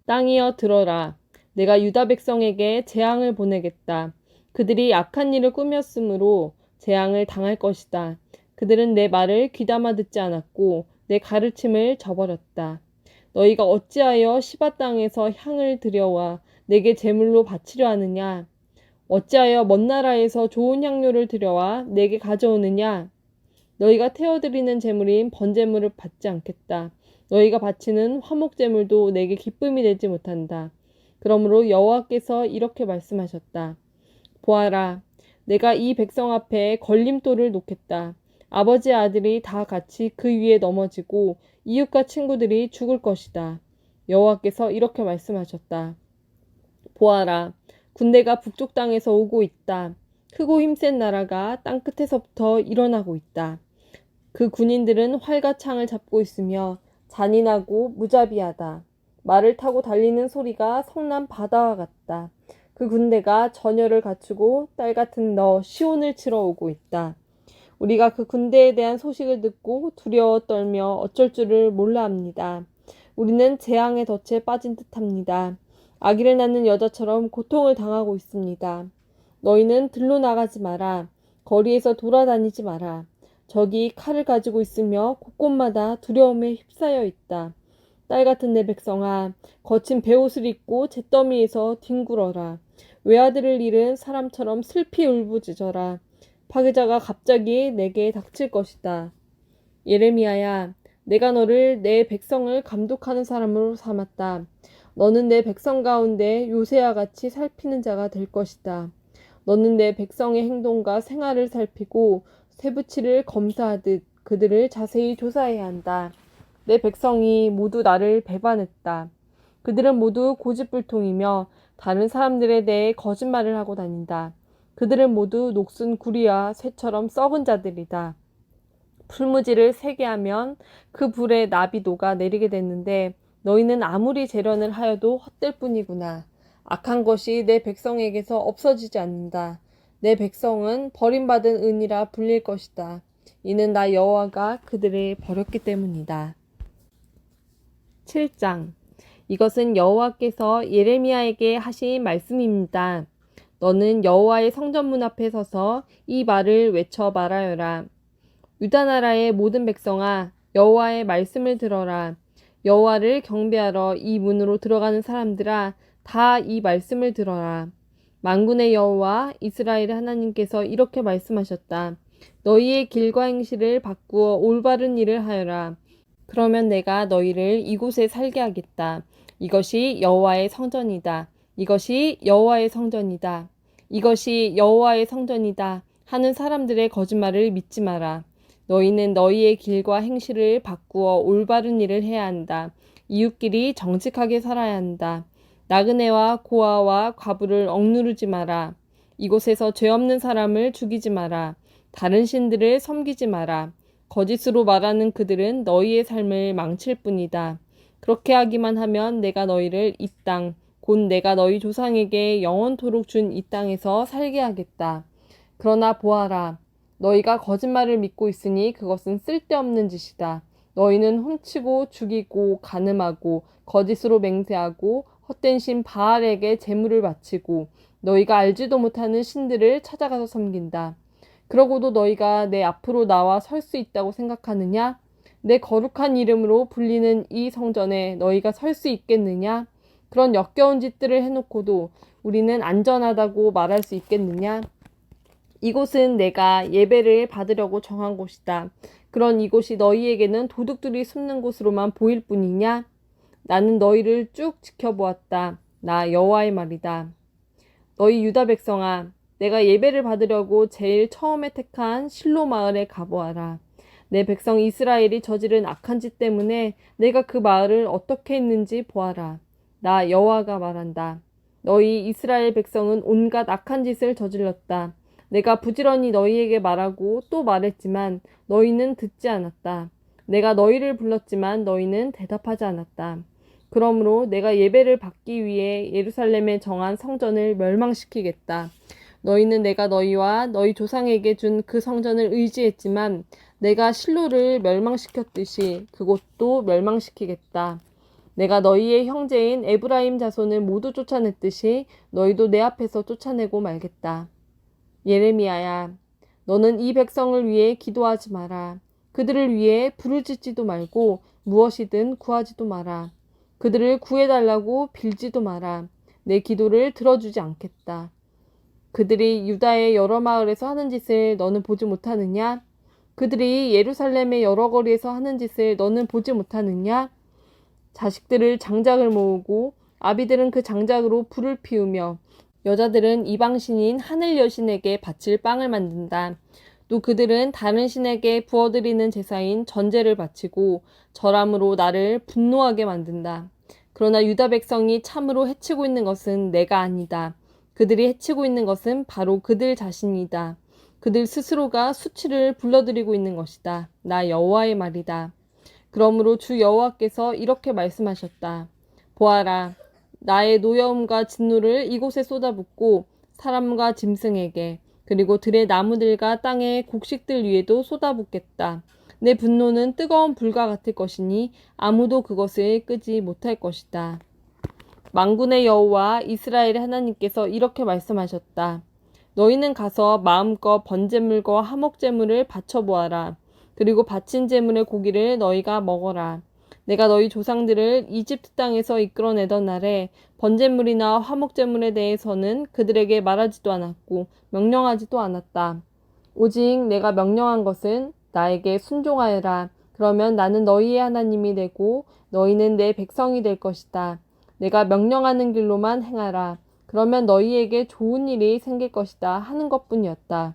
[SPEAKER 1] 땅이여 들어라. 내가 유다 백성에게 재앙을 보내겠다. 그들이 악한 일을 꾸몄으므로 재앙을 당할 것이다. 그들은 내 말을 귀담아 듣지 않았고 내 가르침을 저버렸다. 너희가 어찌하여 시바 땅에서 향을 들여와 내게 제물로 바치려 하느냐? 어찌하여 먼 나라에서 좋은 향료를 들여와 내게 가져오느냐? 너희가 태워드리는 제물인 번제물을 받지 않겠다. 너희가 바치는 화목제물도 내게 기쁨이 되지 못한다. 그러므로 여호와께서 이렇게 말씀하셨다. 보아라, 내가 이 백성 앞에 걸림돌을 놓겠다. 아버지의 아들이 다 같이 그 위에 넘어지고 이웃과 친구들이 죽을 것이다. 여호와께서 이렇게 말씀하셨다. 보아라, 군대가 북쪽 땅에서 오고 있다. 크고 힘센 나라가 땅 끝에서부터 일어나고 있다. 그 군인들은 활과 창을 잡고 있으며 잔인하고 무자비하다. 말을 타고 달리는 소리가 성난 바다와 같다. 그 군대가 전열을 갖추고 딸 같은 너 시온을 치러 오고 있다. 우리가 그 군대에 대한 소식을 듣고 두려워 떨며 어쩔 줄을 몰라 합니다. 우리는 재앙의 덫에 빠진 듯합니다. 아기를 낳는 여자처럼 고통을 당하고 있습니다. 너희는 들로 나가지 마라. 거리에서 돌아다니지 마라. 적이 칼을 가지고 있으며 곳곳마다 두려움에 휩싸여 있다. 딸 같은 내 백성아, 거친 베옷을 입고 잿더미에서 뒹굴어라. 외아들을 잃은 사람처럼 슬피 울부짖어라. 파괴자가 갑자기 내게 닥칠 것이다. 예레미야야, 내가 너를 내 백성을 감독하는 사람으로 삼았다. 너는 내 백성 가운데 요새와 같이 살피는 자가 될 것이다. 너는 내 백성의 행동과 생활을 살피고 세부치를 검사하듯 그들을 자세히 조사해야 한다. 내 백성이 모두 나를 배반했다. 그들은 모두 고집불통이며 다른 사람들에 대해 거짓말을 하고 다닌다. 그들은 모두 녹슨 구리와 쇠처럼 썩은 자들이다. 풀무지를 세게 하면 그 불에 나비 녹아 내리게 됐는데 너희는 아무리 재련을 하여도 헛될 뿐이구나. 악한 것이 내 백성에게서 없어지지 않는다. 내 백성은 버림받은 은이라 불릴 것이다. 이는 나 여호와가 그들을 버렸기 때문이다. 7장. 이것은 여호와께서 예레미야에게 하신 말씀입니다. 너는 여호와의 성전문 앞에 서서 이 말을 외쳐 말하여라. 유다 나라의 모든 백성아, 여호와의 말씀을 들어라. 여호와를 경배하러 이 문으로 들어가는 사람들아, 다 이 말씀을 들어라. 만군의 여호와 이스라엘의 하나님께서 이렇게 말씀하셨다. 너희의 길과 행실을 바꾸어 올바른 일을 하여라. 그러면 내가 너희를 이곳에 살게 하겠다. 이것이 여호와의 성전이다. 이것이 여호와의 성전이다. 이것이 여호와의 성전이다. 하는 사람들의 거짓말을 믿지 마라. 너희는 너희의 길과 행실을 바꾸어 올바른 일을 해야 한다. 이웃끼리 정직하게 살아야 한다. 나그네와 고아와 과부를 억누르지 마라. 이곳에서 죄 없는 사람을 죽이지 마라. 다른 신들을 섬기지 마라. 거짓으로 말하는 그들은 너희의 삶을 망칠 뿐이다. 그렇게 하기만 하면 내가 너희를 이 땅, 곧 내가 너희 조상에게 영원토록 준 이 땅에서 살게 하겠다. 그러나 보아라. 너희가 거짓말을 믿고 있으니 그것은 쓸데없는 짓이다. 너희는 훔치고 죽이고 간음하고 거짓으로 맹세하고 헛된 신 바알에게 제물을 바치고 너희가 알지도 못하는 신들을 찾아가서 섬긴다. 그러고도 너희가 내 앞으로 나와 설 수 있다고 생각하느냐? 내 거룩한 이름으로 불리는 이 성전에 너희가 설 수 있겠느냐? 그런 역겨운 짓들을 해놓고도 우리는 안전하다고 말할 수 있겠느냐? 이곳은 내가 예배를 받으려고 정한 곳이다. 그런 이곳이 너희에게는 도둑들이 숨는 곳으로만 보일 뿐이냐? 나는 너희를 쭉 지켜보았다. 나 여호와의 말이다. 너희 유다 백성아, 내가 예배를 받으려고 제일 처음에 택한 실로 마을에 가보아라. 내 백성 이스라엘이 저지른 악한 짓 때문에 내가 그 마을을 어떻게 했는지 보아라. 나 여호와가 말한다. 너희 이스라엘 백성은 온갖 악한 짓을 저질렀다. 내가 부지런히 너희에게 말하고 또 말했지만 너희는 듣지 않았다. 내가 너희를 불렀지만 너희는 대답하지 않았다. 그러므로 내가 예배를 받기 위해 예루살렘에 정한 성전을 멸망시키겠다. 너희는 내가 너희와 너희 조상에게 준 그 성전을 의지했지만 내가 실로를 멸망시켰듯이 그곳도 멸망시키겠다. 내가 너희의 형제인 에브라임 자손을 모두 쫓아냈듯이 너희도 내 앞에서 쫓아내고 말겠다. 예레미야야, 너는 이 백성을 위해 기도하지 마라. 그들을 위해 부르짖지도 말고 무엇이든 구하지도 마라. 그들을 구해달라고 빌지도 마라. 내 기도를 들어주지 않겠다. 그들이 유다의 여러 마을에서 하는 짓을 너는 보지 못하느냐? 그들이 예루살렘의 여러 거리에서 하는 짓을 너는 보지 못하느냐? 자식들을 장작을 모으고 아비들은 그 장작으로 불을 피우며 여자들은 이방신인 하늘 여신에게 바칠 빵을 만든다. 또 그들은 다른 신에게 부어드리는 제사인 전제를 바치고 절함으로 나를 분노하게 만든다. 그러나 유다 백성이 참으로 해치고 있는 것은 내가 아니다. 그들이 해치고 있는 것은 바로 그들 자신이다. 그들 스스로가 수치를 불러들이고 있는 것이다. 나 여호와의 말이다. 그러므로 주 여호와께서 이렇게 말씀하셨다. 보아라, 나의 노여움과 진노를 이곳에 쏟아붓고 사람과 짐승에게 그리고 들의 나무들과 땅의 곡식들 위에도 쏟아붓겠다. 내 분노는 뜨거운 불과 같을 것이니 아무도 그것을 끄지 못할 것이다. 만군의 여호와 이스라엘의 하나님께서 이렇게 말씀하셨다. 너희는 가서 마음껏 번제물과 화목제물을 바쳐보아라. 그리고 바친 제물의 고기를 너희가 먹어라. 내가 너희 조상들을 이집트 땅에서 이끌어내던 날에 번제물이나 화목제물에 대해서는 그들에게 말하지도 않았고 명령하지도 않았다. 오직 내가 명령한 것은 나에게 순종하여라. 그러면 나는 너희의 하나님이 되고 너희는 내 백성이 될 것이다. 내가 명령하는 길로만 행하라. 그러면 너희에게 좋은 일이 생길 것이다 하는 것뿐이었다.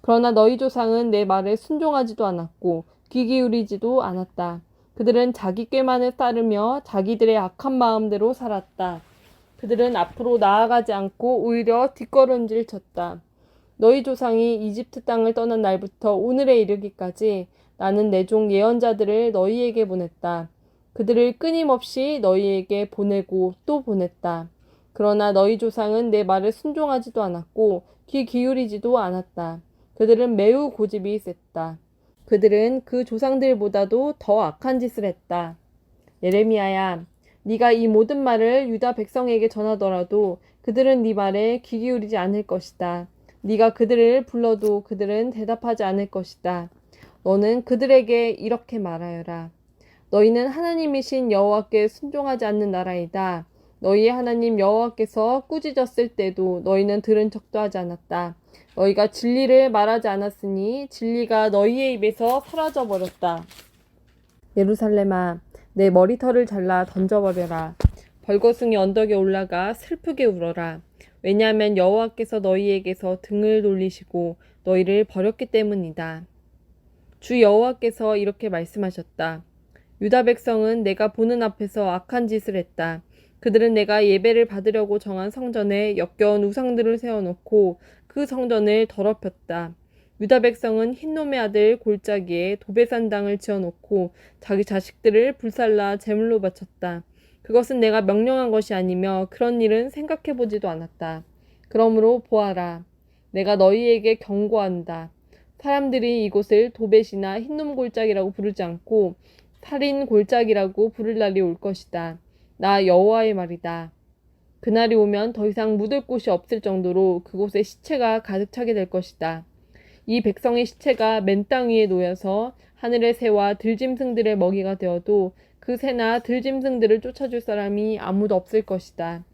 [SPEAKER 1] 그러나 너희 조상은 내 말에 순종하지도 않았고 귀 기울이지도 않았다. 그들은 자기 꾀만을 따르며 자기들의 악한 마음대로 살았다. 그들은 앞으로 나아가지 않고 오히려 뒷걸음질 쳤다. 너희 조상이 이집트 땅을 떠난 날부터 오늘에 이르기까지 나는 내 종 예언자들을 너희에게 보냈다. 그들을 끊임없이 너희에게 보내고 또 보냈다. 그러나 너희 조상은 내 말을 순종하지도 않았고 귀 기울이지도 않았다. 그들은 매우 고집이 셌다. 그들은 그 조상들보다도 더 악한 짓을 했다. 예레미야야, 네가 이 모든 말을 유다 백성에게 전하더라도 그들은 네 말에 귀 기울이지 않을 것이다. 네가 그들을 불러도 그들은 대답하지 않을 것이다. 너는 그들에게 이렇게 말하여라. 너희는 하나님이신 여호와께 순종하지 않는 나라이다. 너희의 하나님 여호와께서 꾸짖었을 때도 너희는 들은 척도 하지 않았다. 너희가 진리를 말하지 않았으니 진리가 너희의 입에서 사라져 버렸다. 예루살렘아, 내 머리털을 잘라 던져버려라. 벌거숭이 언덕에 올라가 슬프게 울어라. 왜냐하면 여호와께서 너희에게서 등을 돌리시고 너희를 버렸기 때문이다. 주 여호와께서 이렇게 말씀하셨다. 유다 백성은 내가 보는 앞에서 악한 짓을 했다. 그들은 내가 예배를 받으려고 정한 성전에 역겨운 우상들을 세워놓고 그 성전을 더럽혔다. 유다 백성은 흰놈의 아들 골짜기에 도배산당을 지어놓고 자기 자식들을 불살라 제물로 바쳤다. 그것은 내가 명령한 것이 아니며 그런 일은 생각해보지도 않았다. 그러므로 보아라. 내가 너희에게 경고한다. 사람들이 이곳을 도벳이나 흰놈 골짜기라고 부르지 않고 살인 골짜기라고 부를 날이 올 것이다. 나 여호와의 말이다. 그날이 오면 더 이상 묻을 곳이 없을 정도로 그곳에 시체가 가득 차게 될 것이다. 이 백성의 시체가 맨 땅 위에 놓여서 하늘의 새와 들짐승들의 먹이가 되어도 그 새나 들짐승들을 쫓아줄 사람이 아무도 없을 것이다.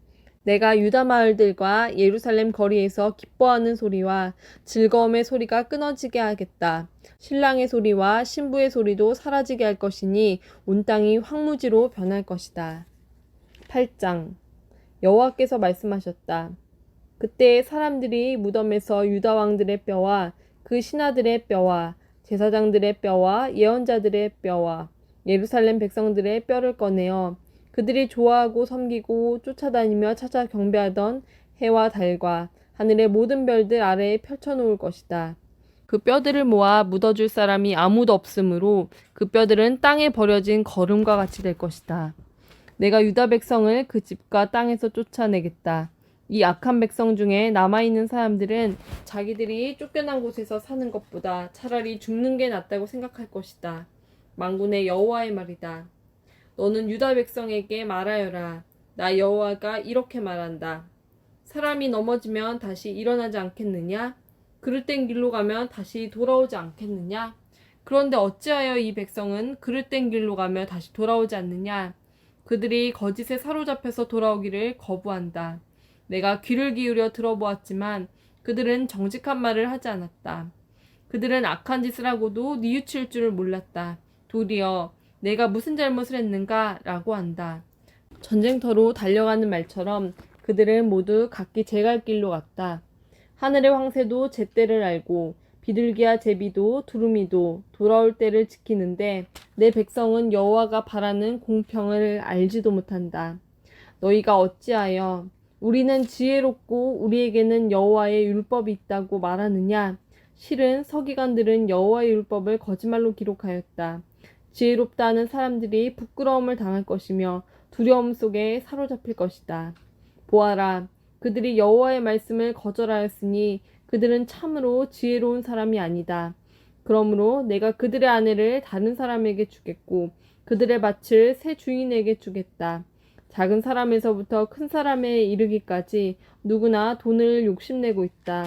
[SPEAKER 1] 내가 유다 마을들과 예루살렘 거리에서 기뻐하는 소리와 즐거움의 소리가 끊어지게 하겠다. 신랑의 소리와 신부의 소리도 사라지게 할 것이니 온 땅이 황무지로 변할 것이다. 8장 여호와께서 말씀하셨다. 그때 사람들이 무덤에서 유다 왕들의 뼈와 그 신하들의 뼈와 제사장들의 뼈와 예언자들의 뼈와 예루살렘 백성들의 뼈를 꺼내어 그들이 좋아하고 섬기고 쫓아다니며 찾아 경배하던 해와 달과 하늘의 모든 별들 아래에 펼쳐놓을 것이다. 그 뼈들을 모아 묻어줄 사람이 아무도 없으므로 그 뼈들은 땅에 버려진 거름과 같이 될 것이다. 내가 유다 백성을 그 집과 땅에서 쫓아내겠다. 이 악한 백성 중에 남아있는 사람들은 자기들이 쫓겨난 곳에서 사는 것보다 차라리 죽는 게 낫다고 생각할 것이다. 만군의 여호와의 말이다. 너는 유다 백성에게 말하여라. 나 여호와가 이렇게 말한다. 사람이 넘어지면 다시 일어나지 않겠느냐? 그릇 된 길로 가면 다시 돌아오지 않겠느냐? 그런데 어찌하여 이 백성은 그릇 된 길로 가며 다시 돌아오지 않느냐? 그들이 거짓에 사로잡혀서 돌아오기를 거부한다. 내가 귀를 기울여 들어보았지만 그들은 정직한 말을 하지 않았다. 그들은 악한 짓을 하고도 뉘우칠 줄을 몰랐다. 도리어 내가 무슨 잘못을 했는가? 라고 한다. 전쟁터로 달려가는 말처럼 그들은 모두 각기 제갈 길로 갔다. 하늘의 황새도 제때를 알고 비둘기와 제비도 두루미도 돌아올 때를 지키는데 내 백성은 여호와가 바라는 공평을 알지도 못한다. 너희가 어찌하여 우리는 지혜롭고 우리에게는 여호와의 율법이 있다고 말하느냐? 실은 서기관들은 여호와의 율법을 거짓말로 기록하였다. 지혜롭다 하는 사람들이 부끄러움을 당할 것이며 두려움 속에 사로잡힐 것이다. 보아라, 그들이 여호와의 말씀을 거절하였으니 그들은 참으로 지혜로운 사람이 아니다. 그러므로 내가 그들의 아내를 다른 사람에게 주겠고 그들의 밭을 새 주인에게 주겠다. 작은 사람에서부터 큰 사람에 이르기까지 누구나 돈을 욕심내고 있다.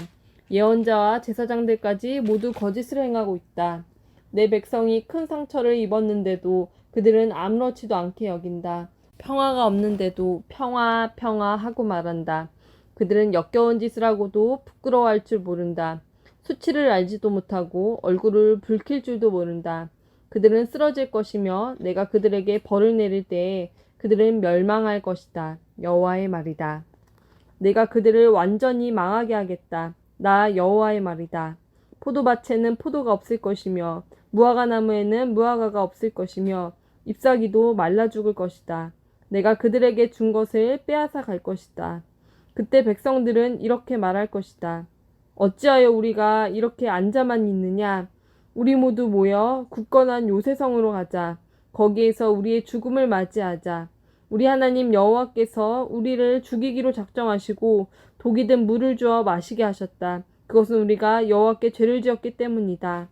[SPEAKER 1] 예언자와 제사장들까지 모두 거짓을 행하고 있다. 내 백성이 큰 상처를 입었는데도 그들은 아무렇지도 않게 여긴다. 평화가 없는데도 평화 평화 하고 말한다. 그들은 역겨운 짓을 하고도 부끄러워할 줄 모른다. 수치를 알지도 못하고 얼굴을 붉힐 줄도 모른다. 그들은 쓰러질 것이며 내가 그들에게 벌을 내릴 때에 그들은 멸망할 것이다. 여호와의 말이다. 내가 그들을 완전히 망하게 하겠다. 나 여호와의 말이다. 포도밭에는 포도가 없을 것이며 무화과 나무에는 무화과가 없을 것이며 잎사귀도 말라 죽을 것이다. 내가 그들에게 준 것을 빼앗아 갈 것이다. 그때 백성들은 이렇게 말할 것이다. 어찌하여 우리가 이렇게 앉아만 있느냐? 우리 모두 모여 굳건한 요새성으로 가자. 거기에서 우리의 죽음을 맞이하자. 우리 하나님 여호와께서 우리를 죽이기로 작정하시고 독이 든 물을 주어 마시게 하셨다. 그것은 우리가 여호와께 죄를 지었기 때문이다.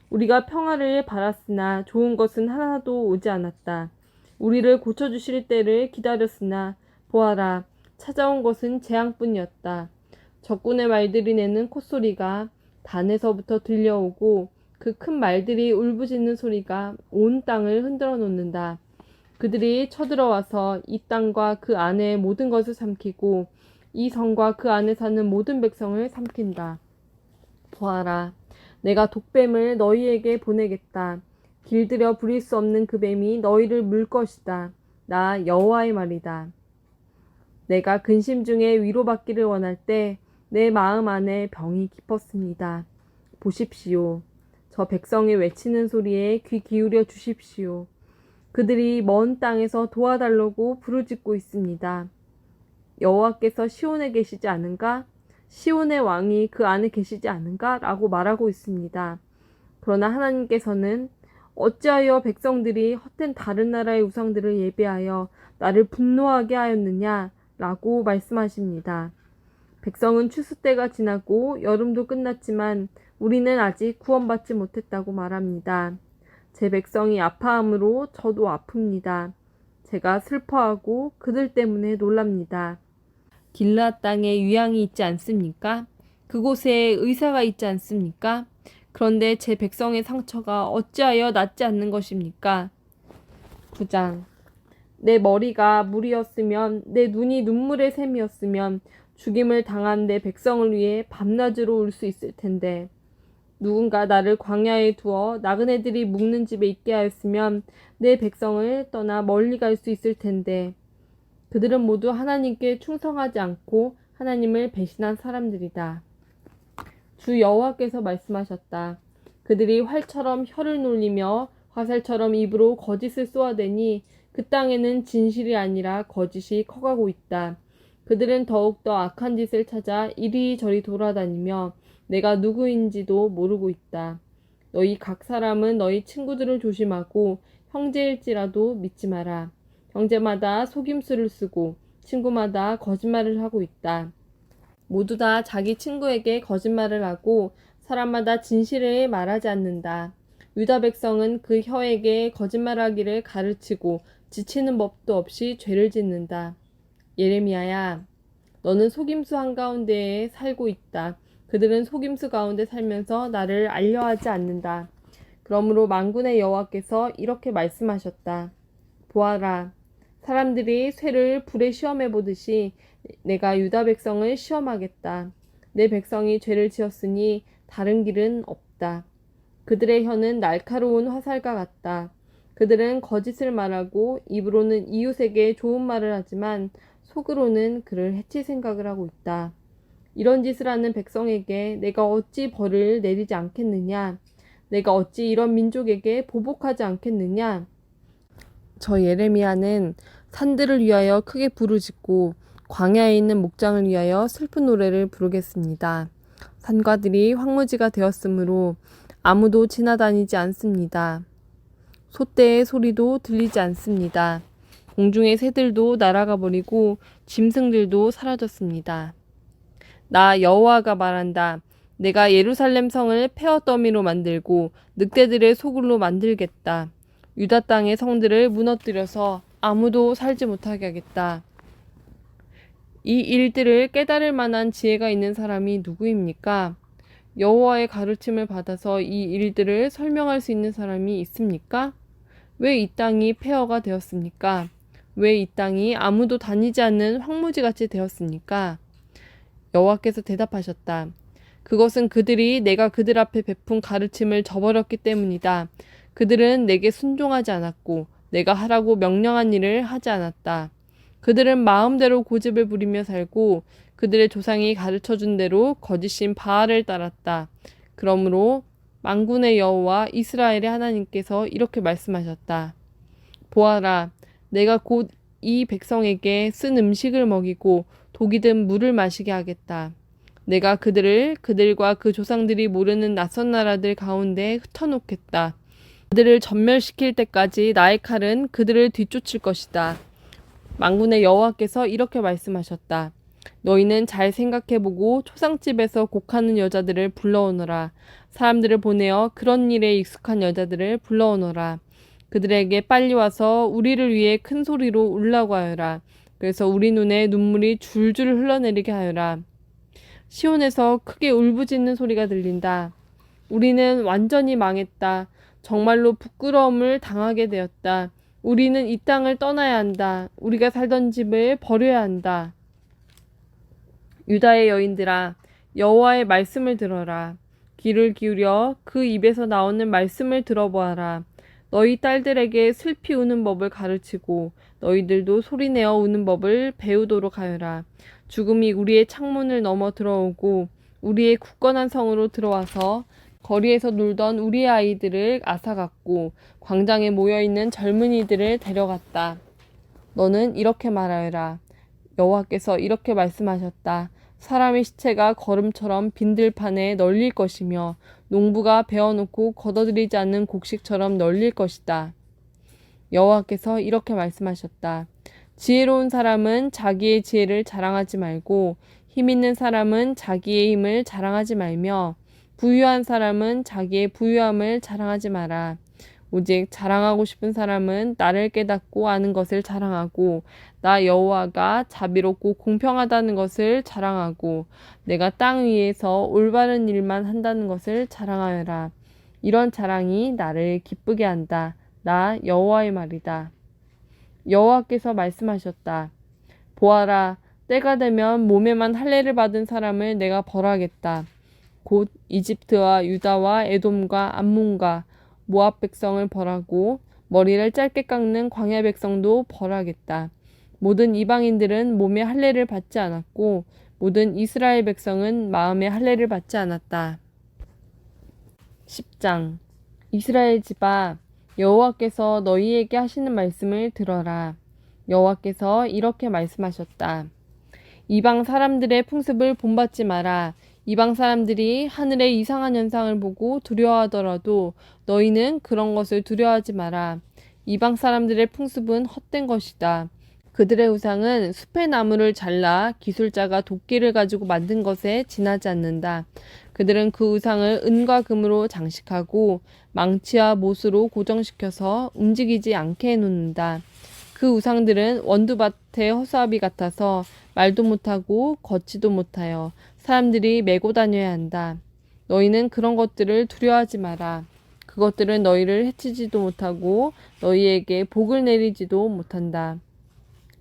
[SPEAKER 1] 우리가 평화를 바랐으나 좋은 것은 하나도 오지 않았다. 우리를 고쳐주실 때를 기다렸으나 보아라, 찾아온 것은 재앙뿐이었다. 적군의 말들이 내는 콧소리가 단에서부터 들려오고 그 큰 말들이 울부짖는 소리가 온 땅을 흔들어 놓는다. 그들이 쳐들어와서 이 땅과 그 안의 모든 것을 삼키고 이 성과 그 안에 사는 모든 백성을 삼킨다. 보아라, 내가 독뱀을 너희에게 보내겠다. 길들여 부릴 수 없는 그 뱀이 너희를 물 것이다. 나 여호와의 말이다. 내가 근심 중에 위로받기를 원할 때 내 마음 안에 병이 깊었습니다. 보십시오. 저 백성이 외치는 소리에 귀 기울여 주십시오. 그들이 먼 땅에서 도와달라고 부르짖고 있습니다. 여호와께서 시온에 계시지 않은가? 시온의 왕이 그 안에 계시지 않은가? 라고 말하고 있습니다. 그러나 하나님께서는 어찌하여 백성들이 헛된 다른 나라의 우상들을 예배하여 나를 분노하게 하였느냐? 라고 말씀하십니다. 백성은 추수 때가 지나고 여름도 끝났지만 우리는 아직 구원받지 못했다고 말합니다. 제 백성이 아파함으로 저도 아픕니다. 제가 슬퍼하고 그들 때문에 놀랍니다. 길르앗 땅에 유향이 있지 않습니까? 그곳에 의사가 있지 않습니까? 그런데 제 백성의 상처가 어찌하여 낫지 않는 것입니까? 9장. 내 머리가 물이었으면, 내 눈이 눈물의 샘이었으면 죽임을 당한 내 백성을 위해 밤낮으로 울 수 있을 텐데, 누군가 나를 광야에 두어 나그네들이 묵는 집에 있게 하였으면 내 백성을 떠나 멀리 갈 수 있을 텐데, 그들은 모두 하나님께 충성하지 않고 하나님을 배신한 사람들이다. 주 여호와께서 말씀하셨다. 그들이 활처럼 혀를 놀리며 화살처럼 입으로 거짓을 쏘아대니 그 땅에는 진실이 아니라 거짓이 커가고 있다. 그들은 더욱더 악한 짓을 찾아 이리저리 돌아다니며 내가 누구인지도 모르고 있다. 너희 각 사람은 너희 친구들을 조심하고 형제일지라도 믿지 마라. 형제마다 속임수를 쓰고 친구마다 거짓말을 하고 있다. 모두 다 자기 친구에게 거짓말을 하고 사람마다 진실을 말하지 않는다. 유다 백성은 그 혀에게 거짓말하기를 가르치고 지치는 법도 없이 죄를 짓는다. 예레미야야, 너는 속임수 한가운데에 살고 있다. 그들은 속임수 가운데 살면서 나를 알려하지 않는다. 그러므로 만군의 여호와께서 이렇게 말씀하셨다. 보아라, 사람들이 쇠를 불에 시험해 보듯이 내가 유다 백성을 시험하겠다. 내 백성이 죄를 지었으니 다른 길은 없다. 그들의 혀는 날카로운 화살과 같다. 그들은 거짓을 말하고 입으로는 이웃에게 좋은 말을 하지만 속으로는 그를 해칠 생각을 하고 있다. 이런 짓을 하는 백성에게 내가 어찌 벌을 내리지 않겠느냐? 내가 어찌 이런 민족에게 보복하지 않겠느냐? 저 예레미야는 산들을 위하여 크게 부르짖고 광야에 있는 목장을 위하여 슬픈 노래를 부르겠습니다. 산과들이 황무지가 되었으므로 아무도 지나다니지 않습니다. 소떼의 소리도 들리지 않습니다. 공중의 새들도 날아가 버리고 짐승들도 사라졌습니다. 나 여호와가 말한다. 내가 예루살렘 성을 폐허 더미로 만들고 늑대들의 소굴로 만들겠다. 유다 땅의 성들을 무너뜨려서 아무도 살지 못하게 하겠다. 이 일들을 깨달을 만한 지혜가 있는 사람이 누구입니까? 여호와의 가르침을 받아서 이 일들을 설명할 수 있는 사람이 있습니까? 왜 이 땅이 폐허가 되었습니까? 왜 이 땅이 아무도 다니지 않는 황무지같이 되었습니까? 여호와께서 대답하셨다. 그것은 그들이 내가 그들 앞에 베푼 가르침을 저버렸기 때문이다. 그들은 내게 순종하지 않았고 내가 하라고 명령한 일을 하지 않았다. 그들은 마음대로 고집을 부리며 살고 그들의 조상이 가르쳐준 대로 거짓인 바알을 따랐다. 그러므로 만군의 여호와 이스라엘의 하나님께서 이렇게 말씀하셨다. 보아라, 내가 곧 이 백성에게 쓴 음식을 먹이고 독이 든 물을 마시게 하겠다. 내가 그들을 그들과 그 조상들이 모르는 낯선 나라들 가운데 흩어놓겠다. 그들을 전멸시킬 때까지 나의 칼은 그들을 뒤쫓을 것이다. 만군의 여호와께서 이렇게 말씀하셨다. 너희는 잘 생각해보고 초상집에서 곡하는 여자들을 불러오너라. 사람들을 보내어 그런 일에 익숙한 여자들을 불러오너라. 그들에게 빨리 와서 우리를 위해 큰 소리로 울라고 하여라. 그래서 우리 눈에 눈물이 줄줄 흘러내리게 하여라. 시온에서 크게 울부짖는 소리가 들린다. 우리는 완전히 망했다. 정말로 부끄러움을 당하게 되었다. 우리는 이 땅을 떠나야 한다. 우리가 살던 집을 버려야 한다. 유다의 여인들아, 여호와의 말씀을 들어라. 귀를 기울여 그 입에서 나오는 말씀을 들어보아라. 너희 딸들에게 슬피 우는 법을 가르치고 너희들도 소리내어 우는 법을 배우도록 하여라. 죽음이 우리의 창문을 넘어 들어오고 우리의 굳건한 성으로 들어와서 거리에서 놀던 우리의 아이들을 앗아갔고 광장에 모여있는 젊은이들을 데려갔다. 너는 이렇게 말하여라. 여호와께서 이렇게 말씀하셨다. 사람의 시체가 거름처럼 빈들판에 널릴 것이며 농부가 베어놓고 걷어들이지 않는 곡식처럼 널릴 것이다. 여호와께서 이렇게 말씀하셨다. 지혜로운 사람은 자기의 지혜를 자랑하지 말고 힘 있는 사람은 자기의 힘을 자랑하지 말며 부유한 사람은 자기의 부유함을 자랑하지 마라. 오직 자랑하고 싶은 사람은 나를 깨닫고 아는 것을 자랑하고 나 여호와가 자비롭고 공평하다는 것을 자랑하고 내가 땅 위에서 올바른 일만 한다는 것을 자랑하여라. 이런 자랑이 나를 기쁘게 한다. 나 여호와의 말이다. 여호와께서 말씀하셨다. 보아라, 때가 되면 몸에만 할례를 받은 사람을 내가 벌하겠다. 곧 이집트와 유다와 에돔과 암몬과 모압 백성을 벌하고 머리를 짧게 깎는 광야 백성도 벌하겠다. 모든 이방인들은 몸에 할례를 받지 않았고 모든 이스라엘 백성은 마음에 할례를 받지 않았다. 10장 이스라엘 집아, 여호와께서 너희에게 하시는 말씀을 들어라. 여호와께서 이렇게 말씀하셨다. 이방 사람들의 풍습을 본받지 마라. 이방 사람들이 하늘의 이상한 현상을 보고 두려워하더라도 너희는 그런 것을 두려워하지 마라. 이방 사람들의 풍습은 헛된 것이다. 그들의 우상은 숲의 나무를 잘라 기술자가 도끼를 가지고 만든 것에 지나지 않는다. 그들은 그 우상을 은과 금으로 장식하고 망치와 못으로 고정시켜서 움직이지 않게 해놓는다. 그 우상들은 원두밭의 허수아비 같아서 말도 못하고 걷지도 못하여 사람들이 메고 다녀야 한다. 너희는 그런 것들을 두려워하지 마라. 그것들은 너희를 해치지도 못하고 너희에게 복을 내리지도 못한다.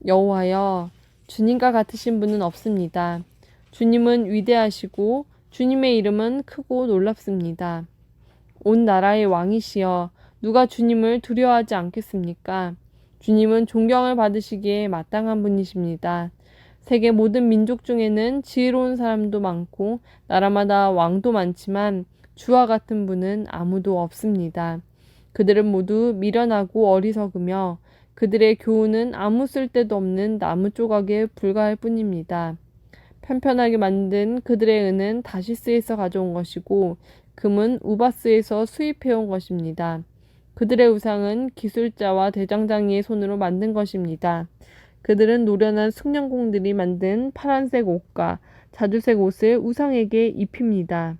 [SPEAKER 1] 여호와여, 주님과 같으신 분은 없습니다. 주님은 위대하시고 주님의 이름은 크고 놀랍습니다. 온 나라의 왕이시여, 누가 주님을 두려워하지 않겠습니까? 주님은 존경을 받으시기에 마땅한 분이십니다. 세계 모든 민족 중에는 지혜로운 사람도 많고 나라마다 왕도 많지만 주와 같은 분은 아무도 없습니다. 그들은 모두 미련하고 어리석으며 그들의 교훈은 아무 쓸데도 없는 나무 조각에 불과할 뿐입니다. 편편하게 만든 그들의 은은 다시스에서 가져온 것이고 금은 우바스에서 수입해온 것입니다. 그들의 우상은 기술자와 대장장이의 손으로 만든 것입니다. 그들은 노련한 숙련공들이 만든 파란색 옷과 자주색 옷을 우상에게 입힙니다.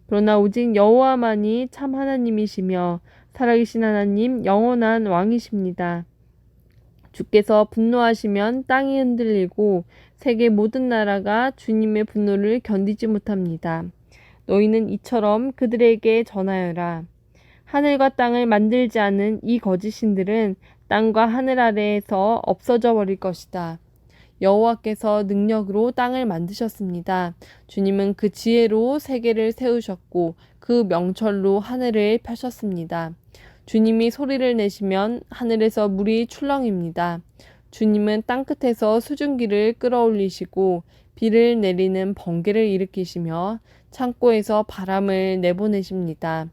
[SPEAKER 1] 그러나 오직 여호와만이 참 하나님이시며 살아계신 하나님 영원한 왕이십니다. 주께서 분노하시면 땅이 흔들리고 세계 모든 나라가 주님의 분노를 견디지 못합니다. 너희는 이처럼 그들에게 전하여라. 하늘과 땅을 만들지 않은 이 거짓신들은 땅과 하늘 아래에서 없어져 버릴 것이다. 여호와께서 능력으로 땅을 만드셨습니다. 주님은 그 지혜로 세계를 세우셨고 그 명철로 하늘을 펴셨습니다. 주님이 소리를 내시면 하늘에서 물이 출렁입니다. 주님은 땅끝에서 수증기를 끌어올리시고 비를 내리는 번개를 일으키시며 창고에서 바람을 내보내십니다.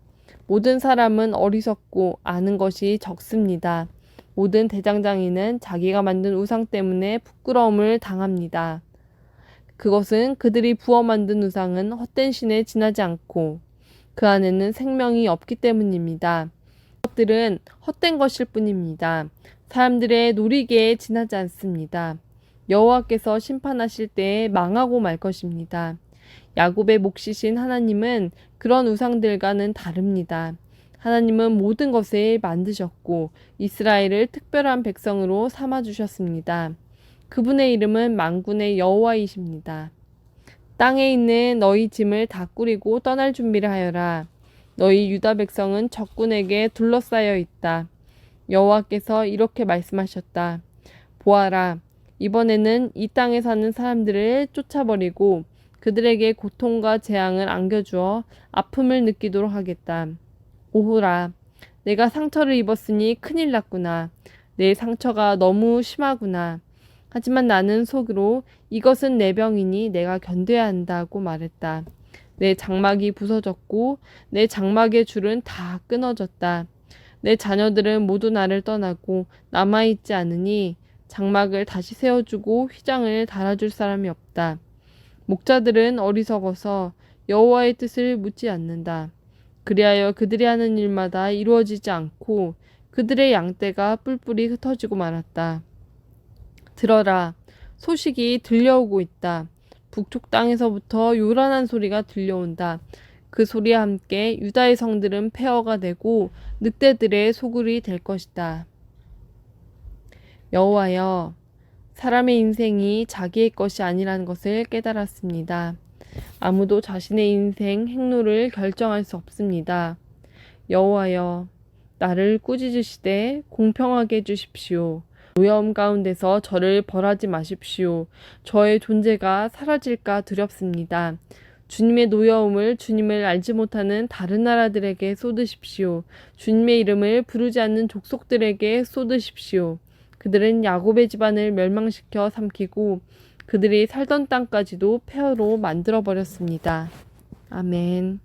[SPEAKER 1] 모든 사람은 어리석고 아는 것이 적습니다. 모든 대장장이는 자기가 만든 우상 때문에 부끄러움을 당합니다. 그것은 그들이 부어 만든 우상은 헛된 신에 지나지 않고 그 안에는 생명이 없기 때문입니다. 그것들은 헛된 것일 뿐입니다. 사람들의 놀이개에 지나지 않습니다. 여호와께서 심판하실 때에 망하고 말 것입니다. 야곱의 몫이신 하나님은 그런 우상들과는 다릅니다. 하나님은 모든 것을 만드셨고 이스라엘을 특별한 백성으로 삼아주셨습니다. 그분의 이름은 만군의 여호와이십니다. 땅에 있는 너희 짐을 다 꾸리고 떠날 준비를 하여라. 너희 유다 백성은 적군에게 둘러싸여 있다. 여호와께서 이렇게 말씀하셨다. 보아라, 이번에는 이 땅에 사는 사람들을 쫓아버리고 그들에게 고통과 재앙을 안겨주어 아픔을 느끼도록 하겠다. 오호라, 내가 상처를 입었으니 큰일 났구나. 내 상처가 너무 심하구나. 하지만 나는 속으로 이것은 내 병이니 내가 견뎌야 한다고 말했다. 내 장막이 부서졌고 내 장막의 줄은 다 끊어졌다. 내 자녀들은 모두 나를 떠나고 남아있지 않으니 장막을 다시 세워주고 휘장을 달아줄 사람이 없다. 목자들은 어리석어서 여호와의 뜻을 묻지 않는다. 그리하여 그들이 하는 일마다 이루어지지 않고 그들의 양떼가 뿔뿔이 흩어지고 말았다. 들어라, 소식이 들려오고 있다. 북쪽 땅에서부터 요란한 소리가 들려온다. 그 소리와 함께 유다의 성들은 폐허가 되고 늑대들의 소굴이 될 것이다. 여호와여, 사람의 인생이 자기의 것이 아니라는 것을 깨달았습니다. 아무도 자신의 인생 행로를 결정할 수 없습니다. 여호와여, 나를 꾸짖으시되 공평하게 해주십시오. 노여움 가운데서 저를 벌하지 마십시오. 저의 존재가 사라질까 두렵습니다. 주님의 노여움을 주님을 알지 못하는 다른 나라들에게 쏟으십시오. 주님의 이름을 부르지 않는 족속들에게 쏟으십시오. 그들은 야곱의 집안을 멸망시켜 삼키고 그들이 살던 땅까지도 폐허로 만들어버렸습니다. 아멘.